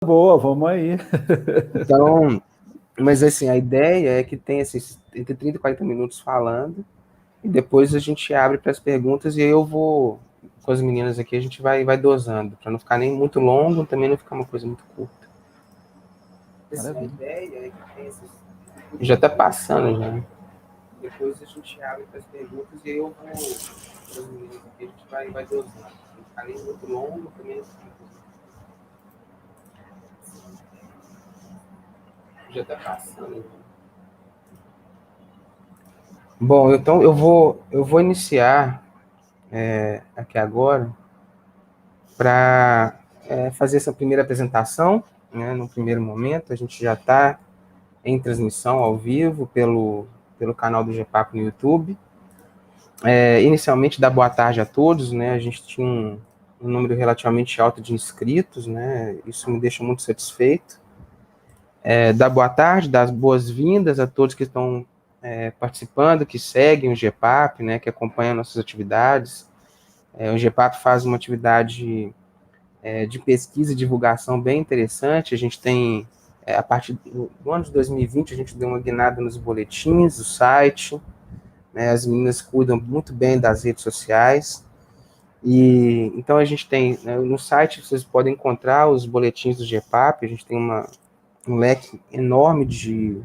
boa, vamos aí. Então, mas assim, a ideia é que tenha esses entre 30 e 40 minutos falando, e depois a gente abre para as perguntas, e aí eu vou, com as meninas aqui, a gente vai dosando, para não ficar nem muito longo, também não ficar uma coisa muito curta. Assim, a Maravilha. ideia é que tenha esses... Já está passando, já. Depois a gente abre para as perguntas, e aí eu vou, com as meninas aqui, a gente vai dosando. Não ficar nem muito longo, também não ficar muito... Já está passando, já. Bom, então eu vou iniciar aqui agora para fazer essa primeira apresentação, né? No primeiro momento, a gente já está em transmissão ao vivo pelo canal do GPAP no YouTube. Inicialmente, dar boa tarde a todos, né? A gente tinha um número relativamente alto de inscritos, né? Isso me deixa muito satisfeito. Dar boa tarde, dar as boas-vindas a todos que estão participando, que seguem o GPAP, né? Que acompanham nossas atividades. O GPAP faz uma atividade de pesquisa e divulgação bem interessante. A gente tem, a partir do ano de 2020, a gente deu uma guinada nos boletins, do site, né, as meninas cuidam muito bem das redes sociais, e então a gente tem, né, no site vocês podem encontrar os boletins do GPAP, a gente tem um leque enorme de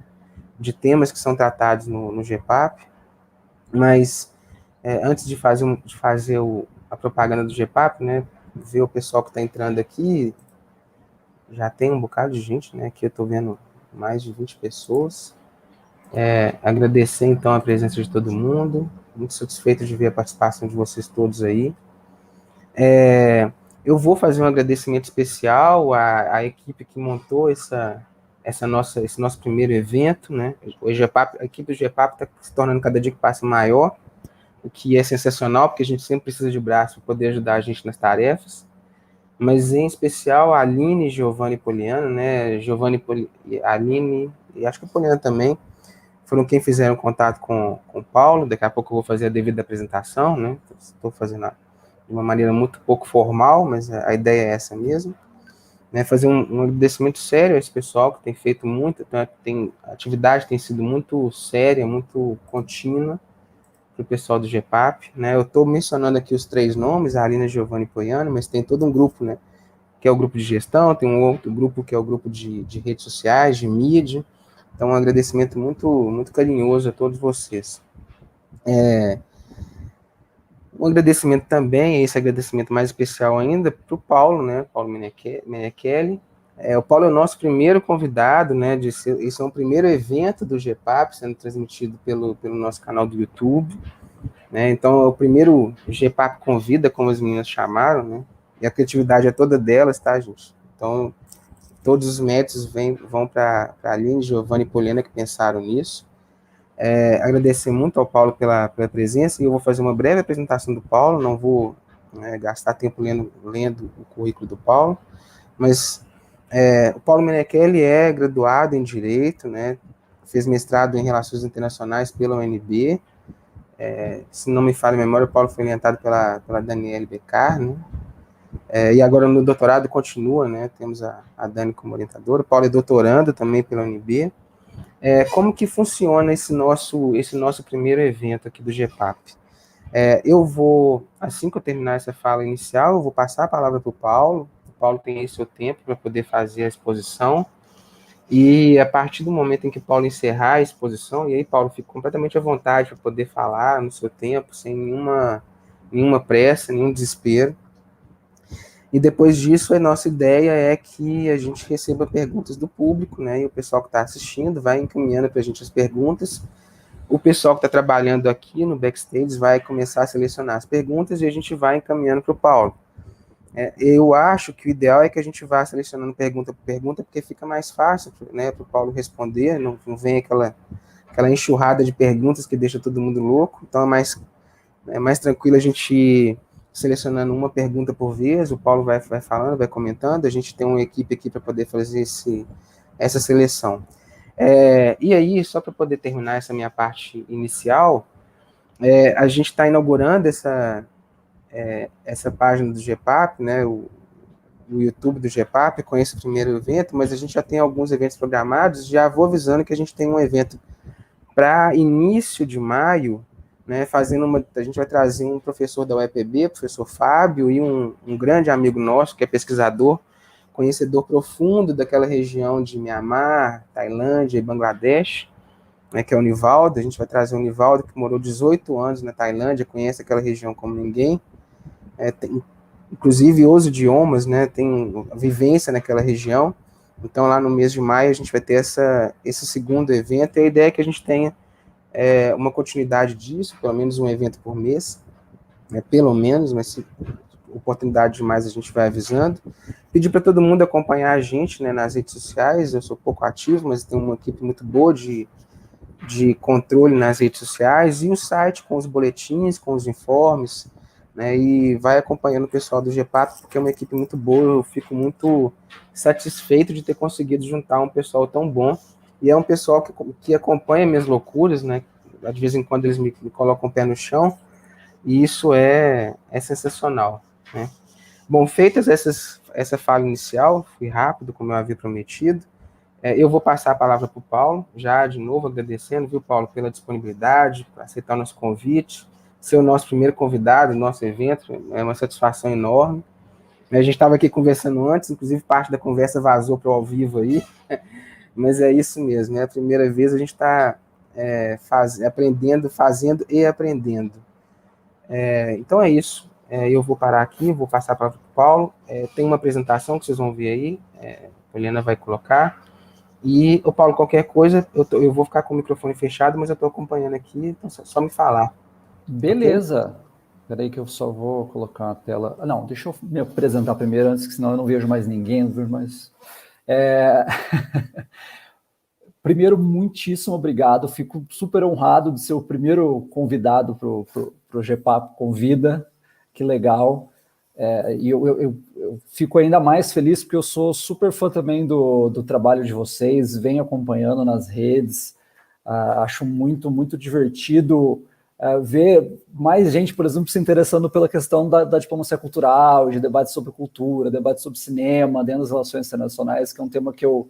temas que são tratados no GPAP, mas antes de fazer a propaganda do GPAP, né, ver o pessoal que está entrando aqui, já tem um bocado de gente, né? Aqui eu estou vendo mais de 20 pessoas. Agradecer, então, a presença de todo mundo. Muito satisfeito de ver a participação de vocês todos aí. Eu vou fazer um agradecimento especial à equipe que montou esse nosso primeiro evento, né? A equipe do GPAP está se tornando cada dia que passa maior, o que é sensacional, porque a gente sempre precisa de braço para poder ajudar a gente nas tarefas. Mas em especial a Aline, Giovanni e Poliana, né? Aline e acho que a Poliana também, foram quem fizeram contato com o Paulo. Daqui a pouco eu vou fazer a devida apresentação, né? Estou fazendo de uma maneira muito pouco formal, mas a ideia é essa mesmo. Né? Fazer um agradecimento sério a esse pessoal que tem feito muito, a atividade tem sido muito séria, muito contínua para o pessoal do GPAP, né? Eu estou mencionando aqui os três nomes, a Alina, Giovanni e Poiano, mas tem todo um grupo, né? Que é o grupo de gestão, tem um outro grupo que é o grupo de redes sociais, de mídia. Então, um agradecimento muito, muito carinhoso a todos vocês. Um agradecimento também, esse agradecimento mais especial ainda, para o Paulo, né? Paulo Menechelli. O Paulo é o nosso primeiro convidado, né? Esse é o primeiro evento do GPAP sendo transmitido pelo nosso canal do YouTube. Né? Então, é o primeiro GPAP Convida, como as meninas chamaram, né? E a criatividade é toda delas, tá, gente? Então, todos os méritos vão para a Aline, Giovanni e Poliana, que pensaram nisso. Agradecer muito ao Paulo pela presença, e eu vou fazer uma breve apresentação do Paulo, não vou gastar tempo lendo o currículo do Paulo, mas o Paulo Menechelli é graduado em Direito, né, fez mestrado em Relações Internacionais pela UNB, se não me falha a memória, o Paulo foi orientado pela Daniele Beccar, né, e agora no doutorado continua, né, temos a Dani como orientadora, o Paulo é doutorando também pela UNB. Como que funciona esse nosso primeiro evento aqui do GPAP? Eu vou, assim que eu terminar essa fala inicial, eu vou passar a palavra para o Paulo tem aí seu tempo para poder fazer a exposição, e a partir do momento em que o Paulo encerrar a exposição, e aí, Paulo, fica completamente à vontade para poder falar no seu tempo, sem nenhuma pressa, nenhum desespero. E depois disso, a nossa ideia é que a gente receba perguntas do público, né? E o pessoal que está assistindo vai encaminhando para a gente as perguntas. O pessoal que está trabalhando aqui no backstage vai começar a selecionar as perguntas e a gente vai encaminhando para o Paulo. Eu acho que o ideal é que a gente vá selecionando pergunta por pergunta, porque fica mais fácil, né, para o Paulo responder, não vem aquela enxurrada de perguntas que deixa todo mundo louco. Então é mais tranquilo a gente ir selecionando uma pergunta por vez, o Paulo vai falando, vai comentando, a gente tem uma equipe aqui para poder fazer essa seleção. E aí, só para poder terminar essa minha parte inicial, a gente está inaugurando essa página do GPAP, né, no YouTube do GEPAP com esse primeiro evento, mas a gente já tem alguns eventos programados. Já vou avisando que a gente tem um evento para início de maio, né, a gente vai trazer um professor da UEPB, professor Fábio, e um grande amigo nosso, que é pesquisador, conhecedor profundo daquela região de Mianmar, Tailândia e Bangladesh, né, que é o Nivaldo. A gente vai trazer o Nivaldo, que morou 18 anos na Tailândia, conhece aquela região como ninguém, tem, inclusive os idiomas, né, tem vivência naquela região. Então, lá no mês de maio, a gente vai ter esse segundo evento, e a ideia é que a gente tenha uma continuidade disso, pelo menos um evento por mês, né, pelo menos, mas se oportunidade demais a gente vai avisando. Pedir para todo mundo acompanhar a gente, né, nas redes sociais. Eu sou pouco ativo, mas tem uma equipe muito boa de controle nas redes sociais, e o site com os boletins, com os informes, né, e vai acompanhando o pessoal do GEPAP, porque é uma equipe muito boa. Eu fico muito satisfeito de ter conseguido juntar um pessoal tão bom, e é um pessoal que acompanha minhas loucuras, né, de vez em quando eles me colocam o pé no chão, e isso é sensacional, né. Bom, feitas essa fala inicial, fui rápido, como eu havia prometido, eu vou passar a palavra para o Paulo, já de novo agradecendo, viu, Paulo, pela disponibilidade, por aceitar o nosso convite, ser o nosso primeiro convidado no nosso evento, é uma satisfação enorme. A gente estava aqui conversando antes, inclusive parte da conversa vazou para o ao vivo aí, mas é isso mesmo, é a primeira vez a gente está aprendendo, fazendo e aprendendo. Então é isso. Eu vou parar aqui, vou passar a palavra para o Paulo. Tem uma apresentação que vocês vão ver aí, a Helena vai colocar. E, o Paulo, qualquer coisa, eu vou ficar com o microfone fechado, mas eu estou acompanhando aqui, então só me falar. Beleza. Okay? Espera aí que eu só vou colocar a tela. Não, deixa eu me apresentar primeiro, antes que senão eu não vejo mais ninguém, não vejo mais... Primeiro, muitíssimo obrigado. Fico super honrado de ser o primeiro convidado para o GEPAP Convida. Que legal. E eu fico ainda mais feliz porque eu sou super fã também do trabalho de vocês, venho acompanhando nas redes, acho muito, muito divertido ver mais gente, por exemplo, se interessando pela questão da diplomacia cultural, de debates sobre cultura, debates sobre cinema, dentro das relações internacionais, que é um tema que eu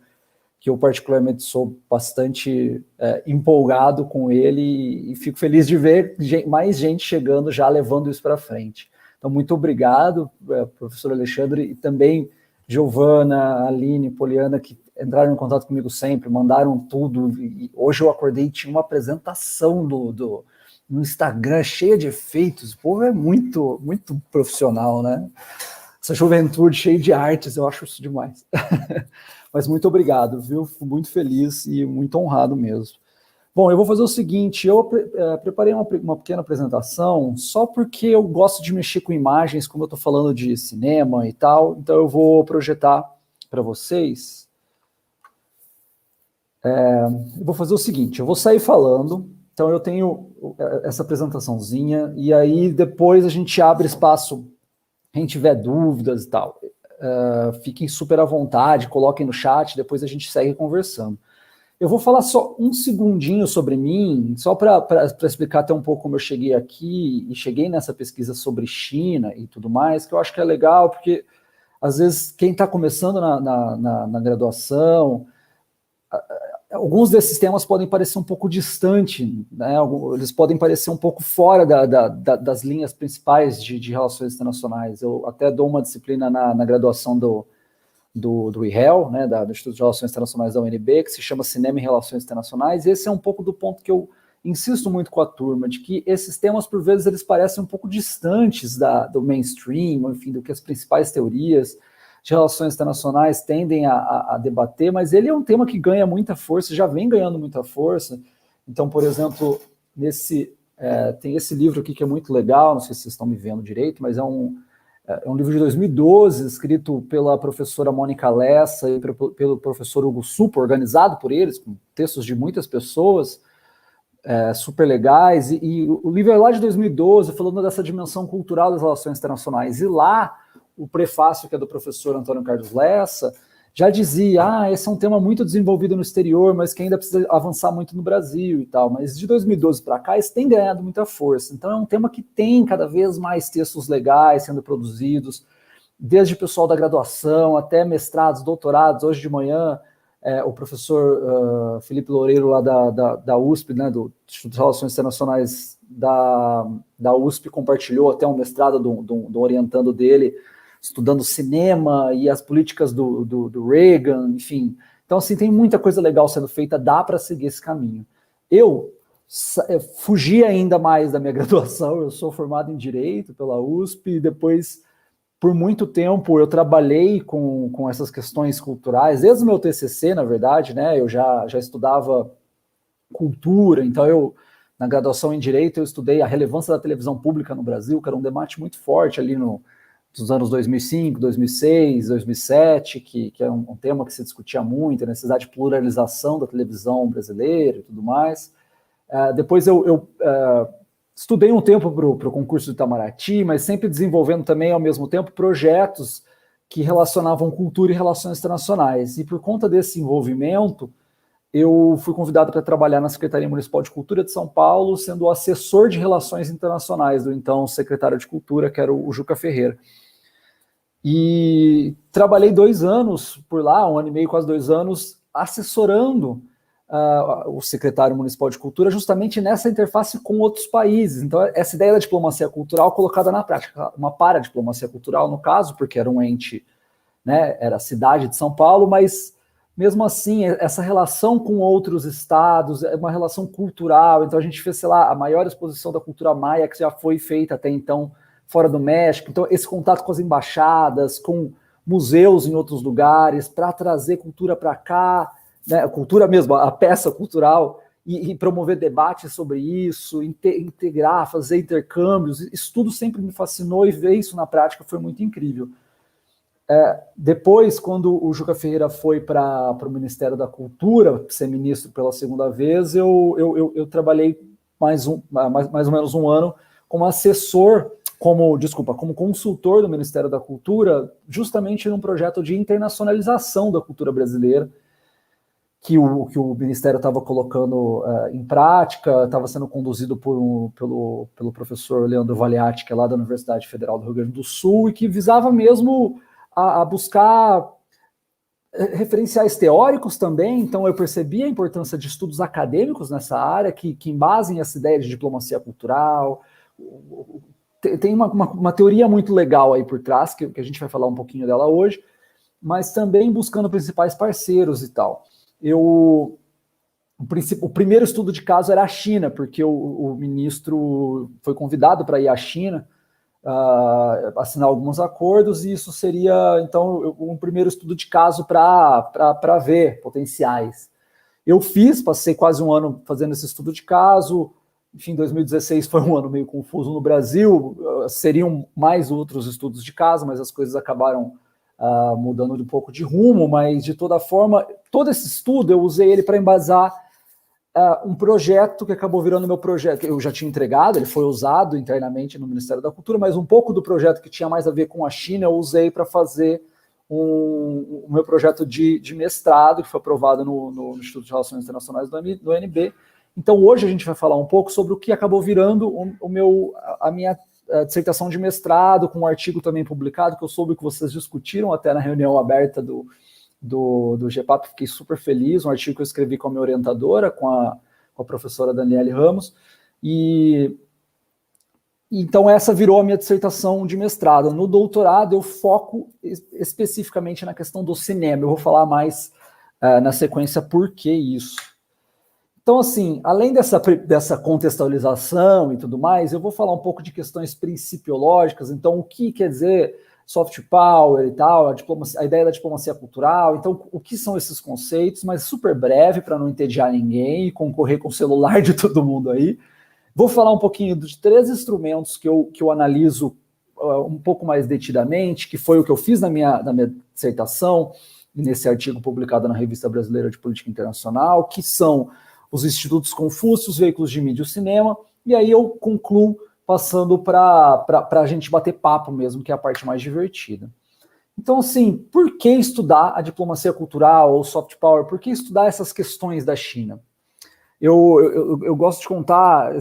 particularmente sou bastante empolgado com ele, e fico feliz de ver mais gente chegando já levando isso para frente. Então, muito obrigado, professor Alexandre, e também Giovana, Aline, Poliana, que entraram em contato comigo sempre, mandaram tudo. E hoje eu acordei e tinha uma apresentação no Instagram cheia de efeitos. O povo é muito, muito profissional, né? Essa juventude cheia de artes, eu acho isso demais. Mas muito obrigado, viu? Fico muito feliz e muito honrado mesmo. Bom, eu vou fazer o seguinte, eu preparei uma pequena apresentação só porque eu gosto de mexer com imagens, como eu estou falando de cinema e tal, então eu vou projetar para vocês. Eu vou fazer o seguinte, eu vou sair falando, então eu tenho essa apresentaçãozinha, e aí depois a gente abre espaço, quem tiver dúvidas e tal. Fiquem super à vontade, coloquem no chat, depois a gente segue conversando. Eu vou falar só um segundinho sobre mim, só para explicar até um pouco como eu cheguei aqui, e cheguei nessa pesquisa sobre China e tudo mais, que eu acho que é legal, porque às vezes quem está começando na graduação, alguns desses temas podem parecer um pouco distante, né? Eles podem parecer um pouco fora das linhas principais de relações internacionais. Eu até dou uma disciplina na graduação do IREL, né, do Instituto de Relações Internacionais da UNB, que se chama Cinema e Relações Internacionais, e esse é um pouco do ponto que eu insisto muito com a turma, de que esses temas, por vezes, eles parecem um pouco distantes do mainstream, enfim, do que as principais teorias de relações internacionais tendem a debater, mas ele é um tema que ganha muita força, já vem ganhando muita força. Então, por exemplo, tem esse livro aqui que é muito legal, não sei se vocês estão me vendo direito, mas é um livro de 2012, escrito pela professora Mônica Lessa e pelo professor Hugo Supa, organizado por eles, com textos de muitas pessoas, super legais, e o livro é lá de 2012, falando dessa dimensão cultural das relações internacionais, e lá, o prefácio, que é do professor Antônio Carlos Lessa, já dizia, esse é um tema muito desenvolvido no exterior, mas que ainda precisa avançar muito no Brasil e tal, mas de 2012 para cá, isso tem ganhado muita força, então é um tema que tem cada vez mais textos legais sendo produzidos, desde o pessoal da graduação até mestrados, doutorados. Hoje de manhã, o professor Felipe Loureiro, lá da USP, né, do Instituto de Relações Internacionais da USP, compartilhou até um mestrado do orientando dele, estudando cinema e as políticas do Reagan, enfim. Então, assim, tem muita coisa legal sendo feita, dá para seguir esse caminho. Eu fugi ainda mais da minha graduação, eu sou formado em Direito pela USP, e depois, por muito tempo, eu trabalhei com essas questões culturais, desde o meu TCC, na verdade, né, eu já estudava cultura, então na graduação em Direito, eu estudei a relevância da televisão pública no Brasil, que era um debate muito forte ali nos anos 2005, 2006, 2007, que é um tema que se discutia muito, a necessidade de pluralização da televisão brasileira e tudo mais. Depois eu estudei um tempo para o concurso do Itamaraty, mas sempre desenvolvendo também, ao mesmo tempo, projetos que relacionavam cultura e relações internacionais. E por conta desse envolvimento, eu fui convidado para trabalhar na Secretaria Municipal de Cultura de São Paulo, sendo o assessor de relações internacionais do então secretário de Cultura, que era o Juca Ferreira. E trabalhei 2 anos por lá, 1 ano e meio, quase 2 anos, assessorando o secretário municipal de cultura justamente nessa interface com outros países. Então, essa ideia da diplomacia cultural colocada na prática, uma paradiplomacia cultural, no caso, porque era um ente, né, era a cidade de São Paulo, mas mesmo assim, essa relação com outros estados é uma relação cultural. Então, a gente fez, sei lá, a maior exposição da cultura maia que já foi feita até então fora do México. Então, esse contato com as embaixadas, com museus em outros lugares, para trazer cultura para cá, né, cultura mesmo, a peça cultural, e promover debates sobre isso, integrar, fazer intercâmbios. Isso tudo sempre me fascinou, e ver isso na prática foi muito incrível. Depois, quando o Juca Ferreira foi para o Ministério da Cultura, ser ministro pela segunda vez, eu trabalhei mais ou menos 1 ano como assessor, como consultor do Ministério da Cultura, justamente num projeto de internacionalização da cultura brasileira, que o Ministério estava colocando em prática, estava sendo conduzido pelo professor Leandro Valiati, que é lá da Universidade Federal do Rio Grande do Sul, e que visava mesmo a buscar referenciais teóricos também. Então eu percebi a importância de estudos acadêmicos nessa área, que embasem essa ideia de diplomacia cultural. Tem uma teoria muito legal aí por trás, que a gente vai falar um pouquinho dela hoje, mas também buscando principais parceiros e tal. O primeiro estudo de caso era a China, porque o ministro foi convidado para ir à China, assinar alguns acordos, e isso seria, então, um primeiro estudo de caso para ver potenciais. Eu passei quase 1 ano fazendo esse estudo de caso. Enfim, 2016 foi um ano meio confuso no Brasil, seriam mais outros estudos de caso, mas as coisas acabaram mudando um pouco de rumo. Mas, de toda forma, todo esse estudo eu usei ele para embasar um projeto que acabou virando meu projeto, que eu já tinha entregado, ele foi usado internamente no Ministério da Cultura, mas um pouco do projeto que tinha mais a ver com a China eu usei para fazer o meu projeto de mestrado, que foi aprovado no Instituto de Relações Internacionais do UNB. Então, hoje a gente vai falar um pouco sobre o que acabou virando a minha dissertação de mestrado, com um artigo também publicado, que eu soube que vocês discutiram até na reunião aberta do GEPAP, fiquei super feliz, um artigo que eu escrevi com a minha orientadora, com a professora Daniele Ramos, e então essa virou a minha dissertação de mestrado. No doutorado eu foco especificamente na questão do cinema, eu vou falar mais na sequência por que isso. Então, assim, além dessa contextualização e tudo mais, eu vou falar um pouco de questões principiológicas. Então, o que quer dizer soft power e tal, a ideia da diplomacia cultural. Então, o que são esses conceitos? Mas super breve, para não entediar ninguém e concorrer com o celular de todo mundo aí. Vou falar um pouquinho de 3 instrumentos que eu analiso um pouco mais detidamente, que foi o que eu fiz na minha dissertação, nesse artigo publicado na Revista Brasileira de Política Internacional, que são os Institutos Confúcio, os veículos de mídia e o cinema, e aí eu concluo passando para a gente bater papo mesmo, que é a parte mais divertida. Então, assim, por que estudar a diplomacia cultural ou soft power? Por que estudar essas questões da China? Eu gosto de contar,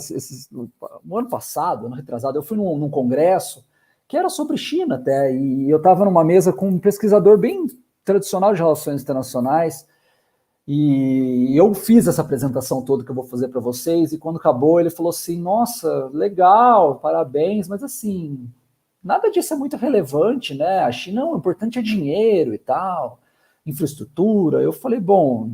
no ano passado, ano retrasado, eu fui num congresso que era sobre China até, e eu estava numa mesa com um pesquisador bem tradicional de relações internacionais, e eu fiz essa apresentação toda que eu vou fazer para vocês, e quando acabou ele falou assim, nossa, legal, parabéns, mas assim, nada disso é muito relevante, né? A China, o importante é dinheiro e tal, infraestrutura. Eu falei, bom,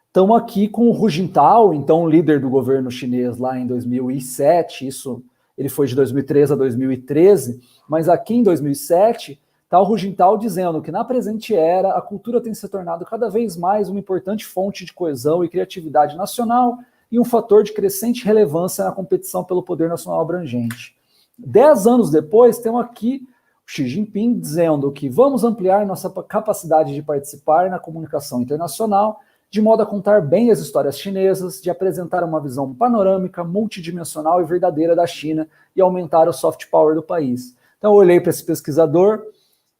estamos aqui com o Hu Jintao, então líder do governo chinês lá em 2007, isso ele foi de 2003 a 2013, mas aqui em 2007 está o Hu Jintao dizendo que na presente era a cultura tem se tornado cada vez mais uma importante fonte de coesão e criatividade nacional e um fator de crescente relevância na competição pelo poder nacional abrangente. 10 anos depois, temos aqui o Xi Jinping dizendo que vamos ampliar nossa capacidade de participar na comunicação internacional, de modo a contar bem as histórias chinesas, de apresentar uma visão panorâmica, multidimensional e verdadeira da China e aumentar o soft power do país. Então eu olhei para esse pesquisador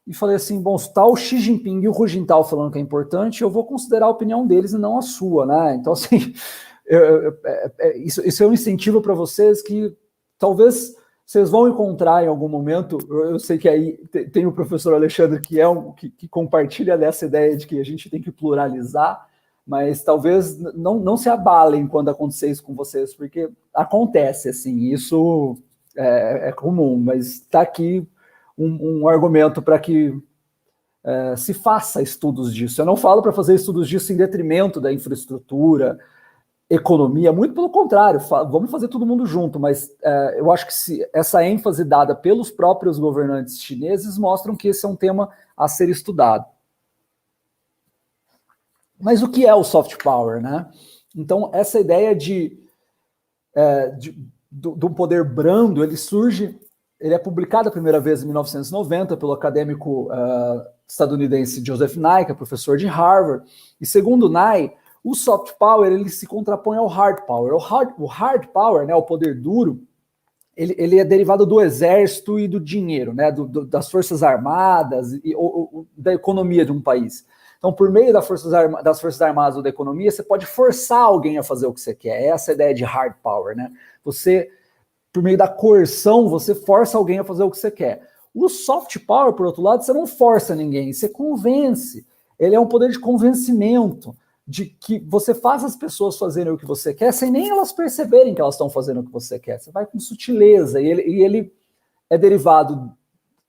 e falei assim, bom, se está o Xi Jinping e o Hu Jintao falando que é importante, eu vou considerar a opinião deles e não a sua, né? Então, assim, isso é um incentivo para vocês que talvez vocês vão encontrar em algum momento. Eu sei que aí tem o professor Alexandre que compartilha dessa ideia de que a gente tem que pluralizar, mas talvez não se abalem quando acontecer isso com vocês, porque acontece, assim, isso é comum, mas está aqui um argumento para que se faça estudos disso. Eu não falo para fazer estudos disso em detrimento da infraestrutura, economia, muito pelo contrário, vamos fazer todo mundo junto, mas eu acho que essa ênfase dada pelos próprios governantes chineses mostram que esse é um tema a ser estudado. Mas o que é o soft power, né? Então, essa ideia do poder brando, ele é publicado a primeira vez em 1990 pelo acadêmico estadunidense Joseph Nye, que é professor de Harvard, e segundo Nye, o soft power ele se contrapõe ao hard power. O hard power, né, o poder duro, ele é derivado do exército e do dinheiro, né, das forças armadas ou da economia de um país. Então, por meio das forças armadas ou da economia, você pode forçar alguém a fazer o que você quer. Essa é a ideia de hard power, né? Você, por meio da coerção, você força alguém a fazer o que você quer. O soft power, por outro lado, você não força ninguém, você convence. Ele é um poder de convencimento, de que você faz as pessoas fazerem o que você quer, sem nem elas perceberem que elas estão fazendo o que você quer. Você vai com sutileza, e ele é derivado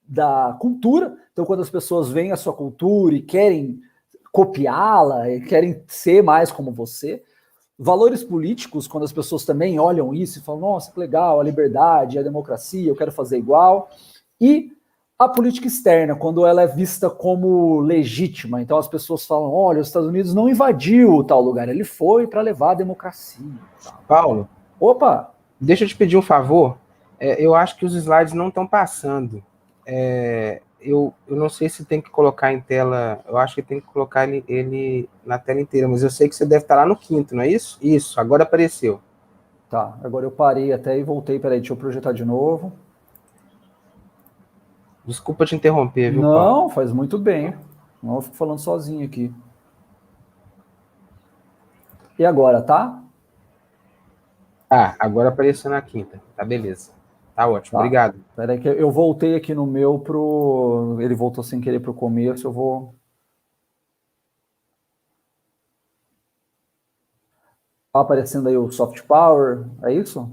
da cultura. Então, quando as pessoas veem a sua cultura e querem copiá-la, e querem ser mais como você. Valores políticos, quando as pessoas também olham isso e falam, nossa, que legal, a liberdade, a democracia, eu quero fazer igual. E a política externa, quando ela é vista como legítima. Então as pessoas falam, olha, os Estados Unidos não invadiu tal lugar, ele foi para levar a democracia. Paulo, opa, deixa eu te pedir um favor. Eu acho que os slides não estão passando. Eu não sei se tem que colocar em tela, eu acho que tem que colocar ele na tela inteira, mas eu sei que você deve estar lá no 5º, não é isso? Isso, agora apareceu. Tá, agora eu parei até e voltei, peraí, deixa eu projetar de novo. Desculpa te interromper, viu, Paulo? Não, faz muito bem. Não, eu fico falando sozinho aqui. E agora, tá? Agora apareceu na 5ª, tá beleza. Tá ótimo, tá. Obrigado. Peraí que eu voltei aqui no meu pro... Ele voltou sem querer pro começo, eu vou... Tá aparecendo aí o soft power, é isso?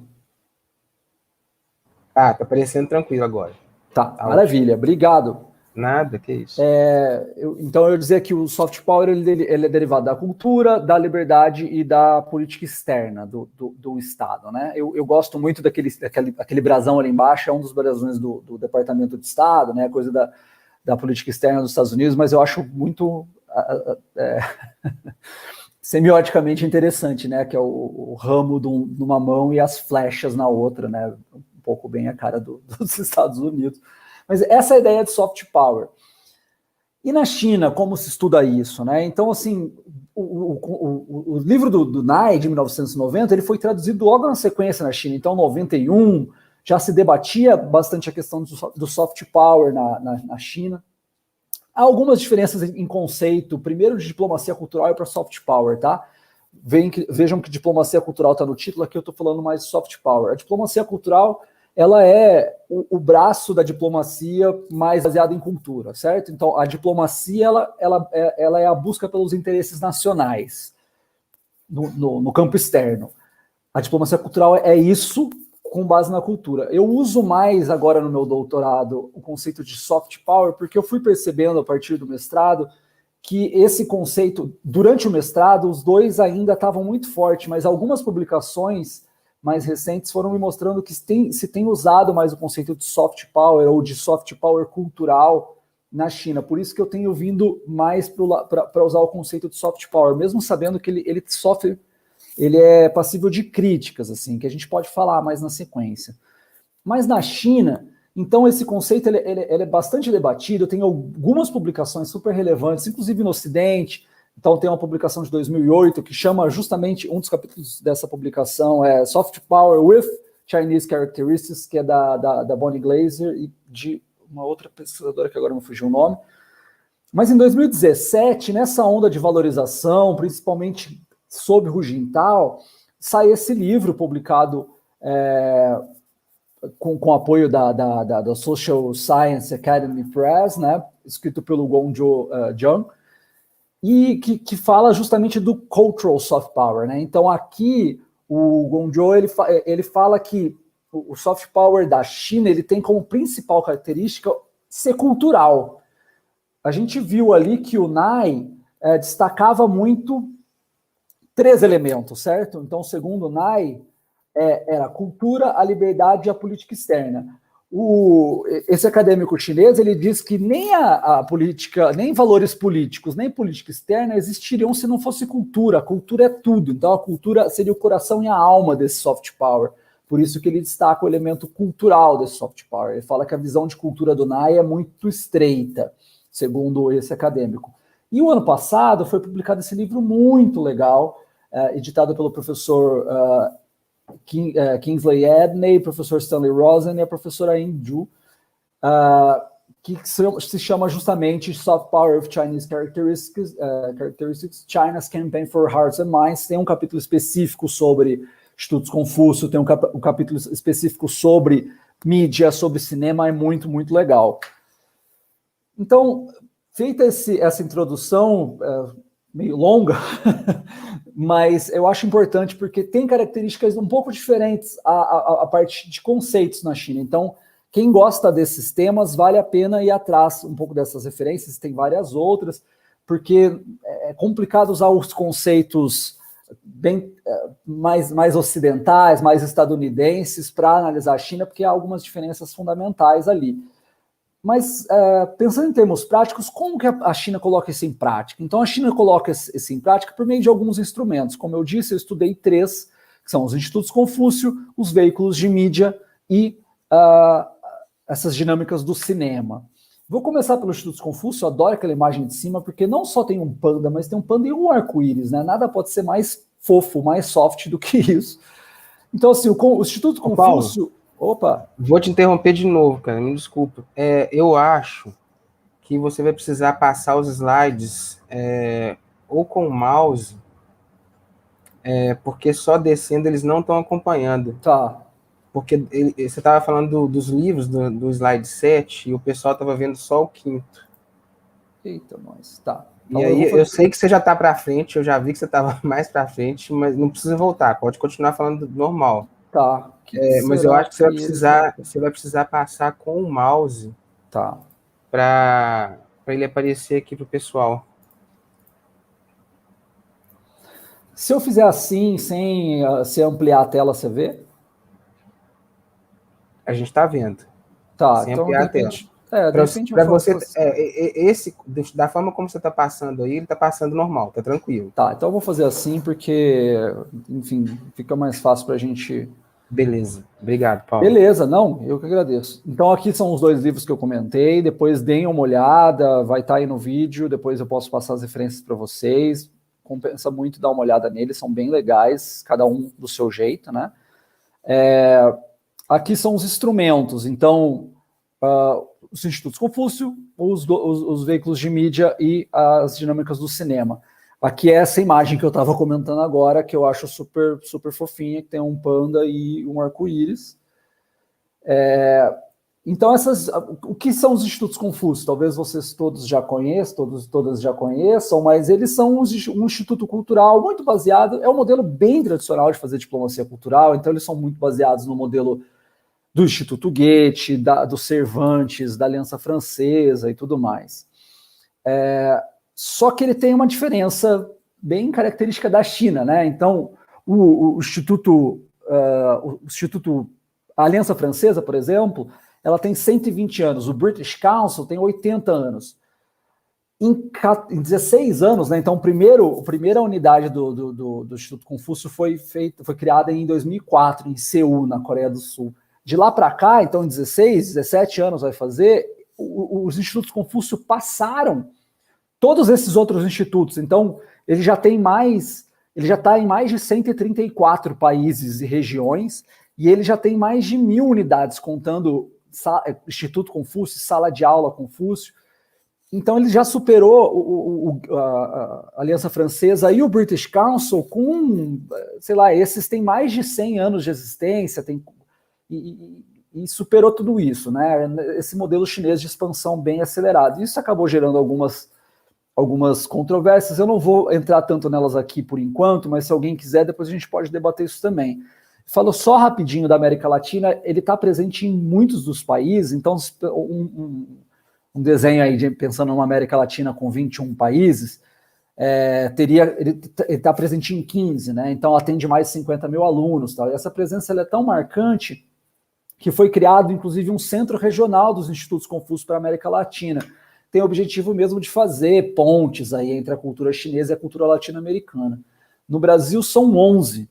Tá aparecendo tranquilo agora. Tá maravilha, ótimo. Obrigado. Nada, que isso. Então eu dizer que o soft power ele é derivado da cultura, da liberdade e da política externa do Estado, né? Eu gosto muito daquele brasão ali embaixo, é um dos brasões do Departamento de Estado, né? Coisa da política externa dos Estados Unidos, mas eu acho muito semioticamente interessante, né? Que é o ramo numa mão e as flechas na outra, né? Um pouco bem a cara dos Estados Unidos. Mas essa é a ideia de soft power. E na China, como se estuda isso, né? Então, assim, o livro do Nye, de 1990, ele foi traduzido logo na sequência na China. Então, em 91, já se debatia bastante a questão do soft power na China. Há algumas diferenças em conceito, primeiro de diplomacia cultural e para soft power, tá? Vejam que diplomacia cultural está no título, aqui eu estou falando mais de soft power. A diplomacia cultural ela é o braço da diplomacia mais baseado em cultura, certo? Então, a diplomacia ela é a busca pelos interesses nacionais no campo externo. A diplomacia cultural é isso com base na cultura. Eu uso mais agora no meu doutorado o conceito de soft power, porque eu fui percebendo a partir do mestrado que esse conceito, durante o mestrado, os dois ainda estavam muito fortes, mas algumas publicações mais recentes foram me mostrando que se tem usado mais o conceito de soft power ou de soft power cultural na China. Por isso que eu tenho vindo mais para usar o conceito de soft power, mesmo sabendo que ele é passível de críticas, assim, que a gente pode falar mais na sequência. Mas na China, então esse conceito ele é bastante debatido, tem algumas publicações super relevantes, inclusive no Ocidente. Então tem uma publicação de 2008 que chama justamente, um dos capítulos dessa publicação é Soft Power with Chinese Characteristics, que é da Bonnie Glaser e de uma outra pesquisadora que agora me fugiu o nome. Mas em 2017, nessa onda de valorização, principalmente sob Hu Jintao, sai esse livro publicado com apoio da Social Science Academy Press, né, escrito pelo Guangzhou Zhang, e que fala justamente do cultural soft power, né? Então aqui o Guangzhou ele fala que o soft power da China ele tem como principal característica ser cultural. A gente viu ali que o Nai destacava muito 3 elementos, certo? Então, segundo o Nai, era a cultura, a liberdade e a política externa. Esse acadêmico chinês, ele diz que nem a política, nem valores políticos, nem política externa existiriam se não fosse cultura. A cultura é tudo. Então, a cultura seria o coração e a alma desse soft power. Por isso que ele destaca o elemento cultural desse soft power. Ele fala que a visão de cultura do Nai é muito estreita, segundo esse acadêmico. E o ano passado foi publicado esse livro muito legal, editado pelo professor Kingsley Edney, professor Stanley Rosen e a professora Yin Zhu, que se chama justamente Soft Power of Chinese Characteristics, China's Campaign for Hearts and Minds. Tem um capítulo específico sobre Institutos Confúcio, tem um capítulo específico sobre mídia, sobre cinema, é muito, muito legal. Então, feita essa introdução meio longa, mas eu acho importante porque tem características um pouco diferentes a partir de conceitos na China. Então, quem gosta desses temas, vale a pena ir atrás um pouco dessas referências, tem várias outras, porque é complicado usar os conceitos bem mais ocidentais, mais estadunidenses para analisar a China, porque há algumas diferenças fundamentais ali. Mas, pensando em termos práticos, como que a China coloca isso em prática? Então, a China coloca isso em prática por meio de alguns instrumentos. Como eu disse, eu estudei 3, que são os Institutos Confúcio, os veículos de mídia e essas dinâmicas do cinema. Vou começar pelo Instituto Confúcio, eu adoro aquela imagem de cima, porque não só tem um panda, mas tem um panda e um arco-íris, né? Nada pode ser mais fofo, mais soft do que isso. Então, assim, o Instituto Confúcio... Paulo, opa! Vou te interromper de novo, cara, me desculpa. Eu acho que você vai precisar passar os slides ou com o mouse, porque só descendo eles não estão acompanhando. Tá. Porque você estava falando dos livros, do slide 7, e o pessoal estava vendo só o 5º. Eita, nós. Tá. Então, e aí, eu sei que você já está para frente, eu já vi que você estava mais para frente, mas não precisa voltar, pode continuar falando normal. Tá. Mas eu acho que você vai precisar passar com o mouse, tá, para ele aparecer aqui para o pessoal. Se eu fizer assim, sem se ampliar a tela, você vê? A gente está vendo. Tá, sem então ampliar de repente, a tela. Para você, assim. Da forma como você está passando aí, ele está passando normal, tá tranquilo. Tá, então eu vou fazer assim porque, enfim, fica mais fácil para a gente... Beleza, obrigado, Paulo. Beleza, não, eu que agradeço. Então aqui são os 2 livros que eu comentei, depois deem uma olhada, vai estar aí no vídeo, depois eu posso passar as referências para vocês, compensa muito dar uma olhada neles, são bem legais, cada um do seu jeito, né? Aqui são os instrumentos, então, os Institutos Confúcio, os veículos de mídia e as dinâmicas do cinema. Aqui é essa imagem que eu estava comentando agora, que eu acho super, super fofinha, que tem um panda e um arco-íris. Então, o que são os Institutos Confúcio? Talvez vocês todos já conheçam, todas já conheçam, mas eles são um instituto cultural muito baseado, é um modelo bem tradicional de fazer diplomacia cultural, então eles são muito baseados no modelo do Instituto Goethe, do Cervantes, da Aliança Francesa e tudo mais. Só que ele tem uma diferença bem característica da China, né? Então, o Instituto a Aliança Francesa, por exemplo, ela tem 120 anos, o British Council tem 80 anos. Em 16 anos, né, então a primeira unidade do Instituto Confúcio foi criada em 2004, em Seul, na Coreia do Sul. De lá para cá, então em 17 anos vai fazer, os Institutos Confúcio passaram todos esses outros institutos. Então, ele já está em mais de 134 países e regiões, e ele já tem mais de 1.000 unidades, contando Instituto Confúcio, Sala de Aula Confúcio. Então ele já superou a Aliança Francesa e o British Council com, sei lá, esses têm mais de 100 anos de existência, e superou tudo isso, né? Esse modelo chinês de expansão bem acelerado. Isso acabou gerando algumas controvérsias. Eu não vou entrar tanto nelas aqui por enquanto, mas se alguém quiser, depois a gente pode debater isso também. Falou só rapidinho da América Latina, ele está presente em muitos dos países, então um desenho aí pensando numa América Latina com 21 países, ele está presente em 15, né? Então atende mais de 50 mil alunos. Tal. E essa presença ela é tão marcante que foi criado, inclusive, um centro regional dos Institutos Confúcio para a América Latina. Tem o objetivo mesmo de fazer pontes aí entre a cultura chinesa e a cultura latino-americana. No Brasil são 11.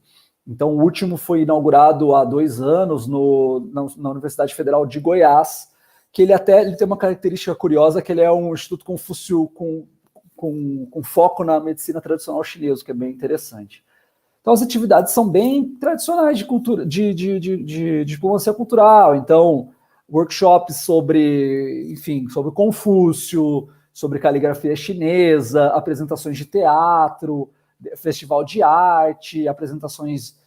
Então, o último foi inaugurado há 2 anos na Universidade Federal de Goiás, que ele tem uma característica curiosa, que ele é um Instituto Confúcio com foco na medicina tradicional chinesa, que é bem interessante. Então, as atividades são bem tradicionais de diplomacia cultural. Então, workshops sobre Confúcio, sobre caligrafia chinesa, apresentações de teatro, festival de arte, apresentações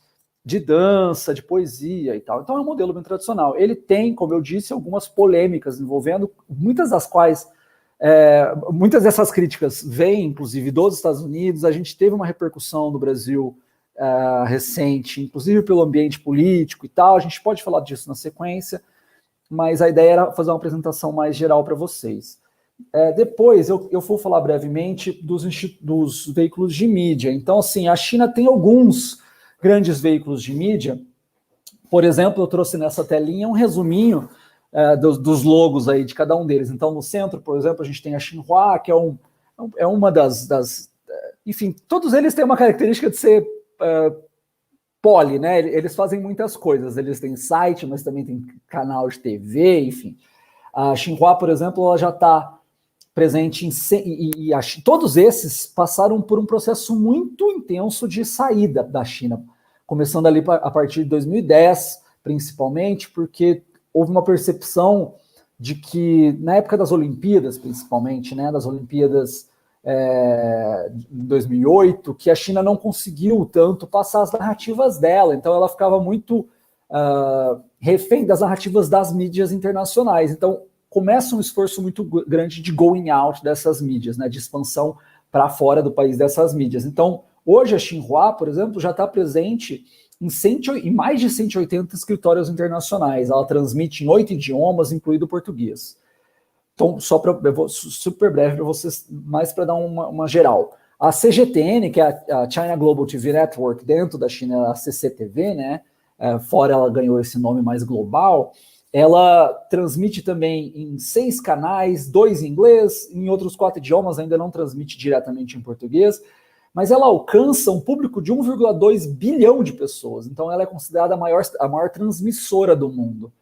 de dança, de poesia e tal. Então é um modelo bem tradicional. Ele tem, como eu disse, algumas polêmicas envolvendo, muitas dessas críticas vêm, inclusive, dos Estados Unidos. A gente teve uma repercussão no Brasil recente, inclusive pelo ambiente político e tal. A gente pode falar disso na sequência, mas a ideia era fazer uma apresentação mais geral para vocês. Depois eu vou falar brevemente dos veículos de mídia. Então, assim, a China tem alguns grandes veículos de mídia. Por exemplo, eu trouxe nessa telinha um resuminho dos logos aí de cada um deles. Então, no centro, por exemplo, a gente tem a Xinhua, que é uma das... Enfim, todos eles têm uma característica de ser poli, né? Eles fazem muitas coisas. Eles têm site, mas também tem canal de TV, enfim. A Xinhua, por exemplo, ela já está presente todos esses passaram por um processo muito intenso de saída da China, começando ali a partir de 2010, principalmente, porque houve uma percepção de que, na época das Olimpíadas, principalmente, né, das Olimpíadas em 2008, que a China não conseguiu tanto passar as narrativas dela, então ela ficava muito refém das narrativas das mídias internacionais. Então, começa um esforço muito grande de going out dessas mídias, né, de expansão para fora do país dessas mídias. Então, hoje a Xinhua, por exemplo, já está presente em mais de 180 escritórios internacionais. Ela transmite em 8 idiomas, incluído o português. Então, eu vou super breve para vocês, mais para dar uma geral. A CGTN, que é a China Global TV Network, dentro da China, a CCTV, né, fora ela ganhou esse nome mais global. Ela transmite também em 6 canais, 2 em inglês, em outros 4 idiomas, ainda não transmite diretamente em português, mas ela alcança um público de 1,2 bilhão de pessoas, então ela é considerada a maior transmissora do mundo.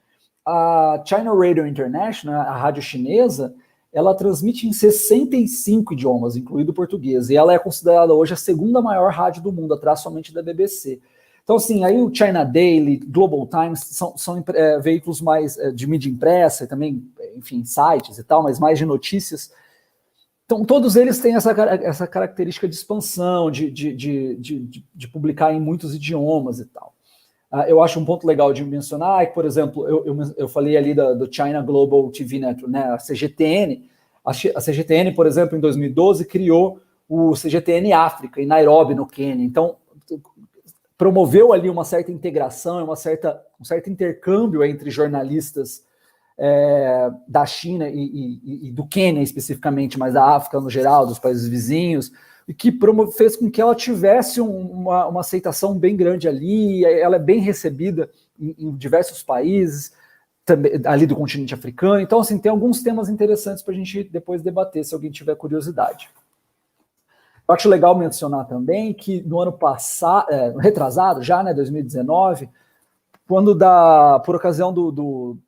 A China Radio International, a rádio chinesa, ela transmite em 65 idiomas, incluído o português, e ela é considerada hoje a 2ª maior rádio do mundo, atrás somente da BBC. Então, assim, aí o China Daily, Global Times, são veículos mais de mídia impressa, e também, enfim, sites e tal, mas mais de notícias. Então, todos eles têm essa característica de expansão, de publicar em muitos idiomas e tal. eu acho um ponto legal de mencionar é que, por exemplo, eu falei ali do China Global TV Network, né, a CGTN. A CGTN, por exemplo, em 2012, criou o CGTN África, em Nairobi, no Quênia. Então, promoveu ali uma certa integração, um certo intercâmbio entre jornalistas da China e do Quênia especificamente, mas da África no geral, dos países vizinhos, e que fez com que ela tivesse uma aceitação bem grande ali. Ela é bem recebida em diversos países, também, ali do continente africano. Então, assim, tem alguns temas interessantes para a gente depois debater, se alguém tiver curiosidade. Eu acho legal mencionar também que no ano passado, retrasado já, né, 2019, quando por ocasião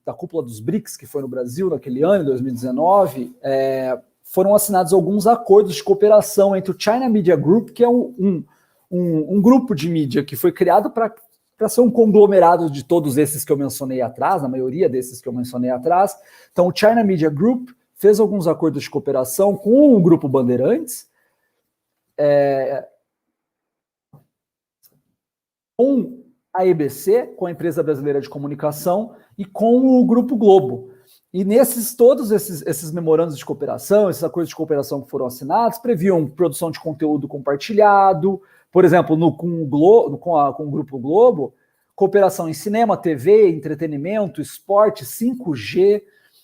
da cúpula dos BRICS, que foi no Brasil naquele ano, 2019, foram assinados alguns acordos de cooperação entre o China Media Group, que é um grupo de mídia que foi criado para ser um conglomerado de todos esses que eu mencionei atrás, na maioria desses que eu mencionei atrás. Então, o China Media Group fez alguns acordos de cooperação com o Grupo Bandeirantes, com a EBC, com a Empresa Brasileira de Comunicação, e com o Grupo Globo. E todos esses memorandos de cooperação, esses acordos de cooperação que foram assinados, previam produção de conteúdo compartilhado, por exemplo, com o Grupo Globo, cooperação em cinema, TV, entretenimento, esporte, 5G.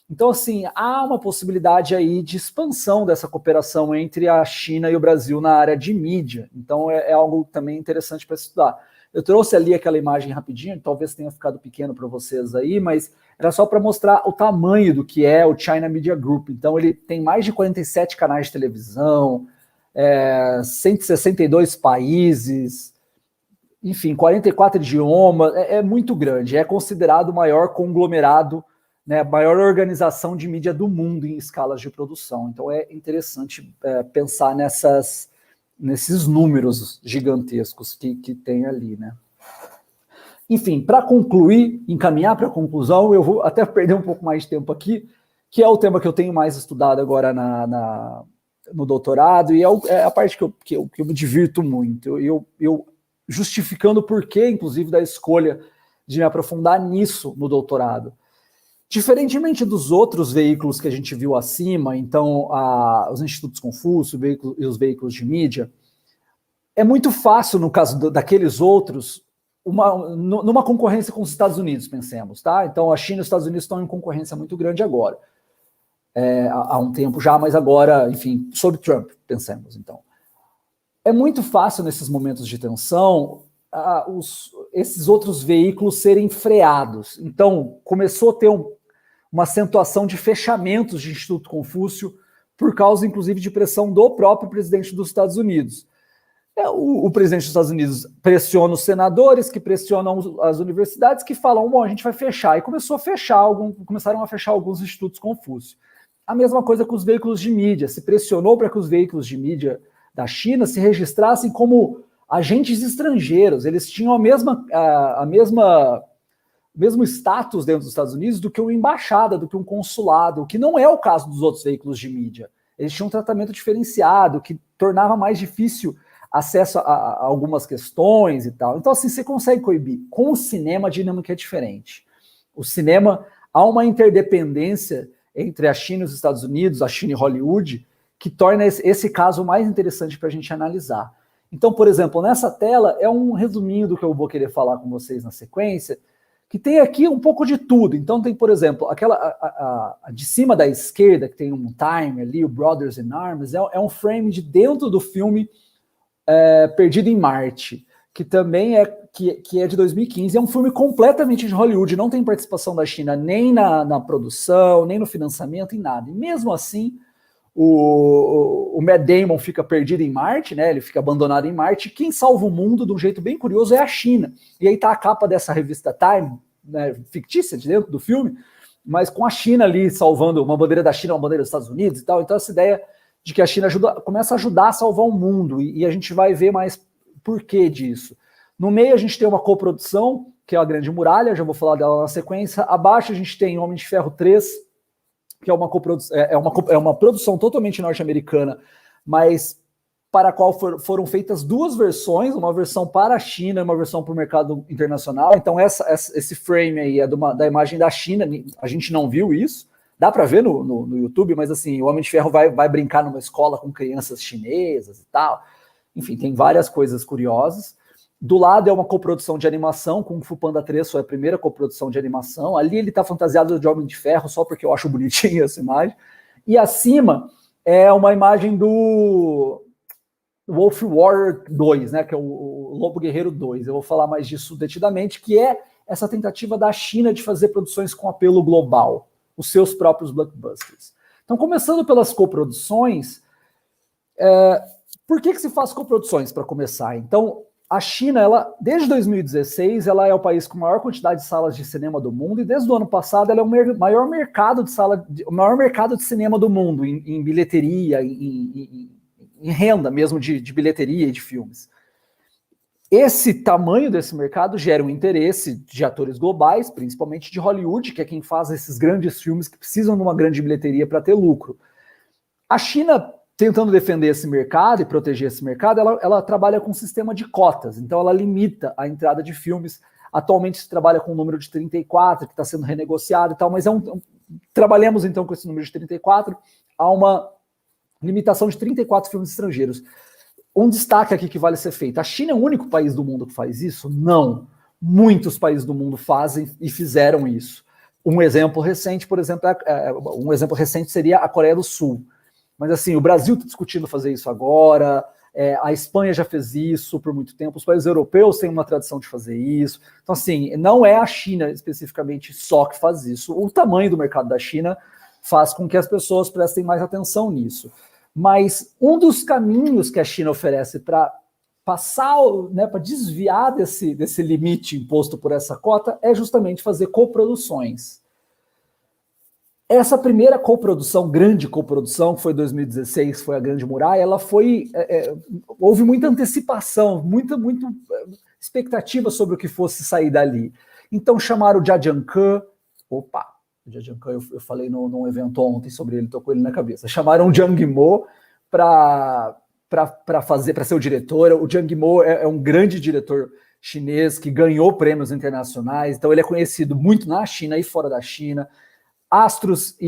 Então, assim, há uma possibilidade aí de expansão dessa cooperação entre a China e o Brasil na área de mídia. Então, é algo também interessante para estudar. Eu trouxe ali aquela imagem rapidinho, talvez tenha ficado pequeno para vocês aí, mas era só para mostrar o tamanho do que é o China Media Group. Então, ele tem mais de 47 canais de televisão, 162 países, enfim, 44 idiomas, é muito grande. É considerado o maior conglomerado, né, maior organização de mídia do mundo em escalas de produção. Então, é interessante pensar nesses números gigantescos que tem ali, né? Enfim, para concluir, encaminhar para a conclusão, eu vou até perder um pouco mais de tempo aqui, que é o tema que eu tenho mais estudado agora no doutorado, e é a parte que eu me divirto muito. Eu justificando o porquê, inclusive, da escolha de me aprofundar nisso no doutorado. Diferentemente dos outros veículos que a gente viu acima, então os Institutos Confúcio e os veículos de mídia, é muito fácil, no caso daqueles outros, numa concorrência com os Estados Unidos, pensemos, tá? Então a China e os Estados Unidos estão em concorrência muito grande agora, há um tempo já, mas agora, enfim, sob Trump, pensemos, então. É muito fácil nesses momentos de tensão esses outros veículos serem freados. Então, começou a ter uma acentuação de fechamentos de Instituto Confúcio por causa, inclusive, de pressão do próprio presidente dos Estados Unidos. O presidente dos Estados Unidos pressiona os senadores, que pressionam as universidades, que falam, bom, a gente vai fechar. E começaram a fechar alguns Institutos Confúcio. A mesma coisa com os veículos de mídia. Se pressionou para que os veículos de mídia da China se registrassem como agentes estrangeiros. Eles tinham o mesmo status dentro dos Estados Unidos do que uma embaixada, do que um consulado, o que não é o caso dos outros veículos de mídia. Eles tinham um tratamento diferenciado, que tornava mais difícil acesso a algumas questões e tal. Então, assim, você consegue coibir. Com o cinema, a dinâmica é diferente. O cinema, há uma interdependência entre a China e os Estados Unidos, a China e Hollywood, que torna esse caso mais interessante para a gente analisar. Então, por exemplo, nessa tela é um resuminho do que eu vou querer falar com vocês na sequência, que tem aqui um pouco de tudo. Então tem, por exemplo, a de cima da esquerda, que tem um time ali, o Brothers in Arms, é um frame de dentro do filme Perdido em Marte, que também que é de 2015, é um filme completamente de Hollywood, não tem participação da China nem na produção, nem no financiamento, em nada. E mesmo assim, o Matt Damon fica perdido em Marte, né? Ele fica abandonado em Marte. Quem salva o mundo de um jeito bem curioso é a China. E aí tá a capa dessa revista Time, né, fictícia de dentro do filme, mas com a China ali salvando, uma bandeira da China, uma bandeira dos Estados Unidos e tal. Então essa ideia de que a China começa a ajudar a salvar o mundo, e a gente vai ver mais porquê disso. No meio a gente tem uma coprodução, que é a Grande Muralha, já vou falar dela na sequência. Abaixo a gente tem Homem de Ferro 3, que é uma produção totalmente norte-americana, mas para a qual foram feitas 2 versões, uma versão para a China e uma versão para o mercado internacional. Então esse frame aí é da imagem da China, a gente não viu isso, dá para ver no YouTube, mas assim, o Homem de Ferro vai brincar numa escola com crianças chinesas e tal. Enfim, tem várias coisas curiosas. Do lado é uma coprodução de animação, Kung Fu Panda 3 foi a primeira coprodução de animação. Ali ele está fantasiado de Homem de Ferro, só porque eu acho bonitinho essa imagem. E acima é uma imagem do Wolf Warrior 2, né, que é o Lobo Guerreiro 2. Eu vou falar mais disso detidamente, que é essa tentativa da China de fazer produções com apelo global, os seus próprios blockbusters. Então, começando pelas coproduções, por que se faz coproduções, para começar? Então, a China, desde 2016, ela é o país com maior quantidade de salas de cinema do mundo, e desde o ano passado ela é o maior mercado de cinema do mundo, em bilheteria, em renda mesmo de bilheteria e de filmes. Esse tamanho desse mercado gera um interesse de atores globais, principalmente de Hollywood, que é quem faz esses grandes filmes que precisam de uma grande bilheteria para ter lucro. A China, tentando defender esse mercado e proteger esse mercado, ela trabalha com um sistema de cotas, então ela limita a entrada de filmes. Atualmente se trabalha com um número de 34, que está sendo renegociado e tal, mas trabalhamos então com esse número de 34, há uma limitação de 34 filmes estrangeiros. Um destaque aqui que vale ser feito: a China é o único país do mundo que faz isso? Não. Muitos países do mundo fazem e fizeram isso. Um exemplo recente, por exemplo, seria a Coreia do Sul. Mas assim, o Brasil está discutindo fazer isso agora, a Espanha já fez isso por muito tempo, os países europeus têm uma tradição de fazer isso. Então assim, não é a China especificamente só que faz isso. O tamanho do mercado da China faz com que as pessoas prestem mais atenção nisso. Mas um dos caminhos que a China oferece para passar, né, para desviar desse limite imposto por essa cota é justamente fazer coproduções. Essa primeira coprodução, grande coprodução, que foi em 2016, foi a Grande Muralha, ela foi... houve muita antecipação, muita expectativa sobre o que fosse sair dali. Então chamaram o Jia Jianke, o Jia Jianke, eu falei num evento ontem sobre ele, tô com ele na cabeça. Chamaram o Zhang Yimou para ser o diretor. O Zhang Yimou é um grande diretor chinês que ganhou prêmios internacionais, então ele é conhecido muito na China e fora da China. Astros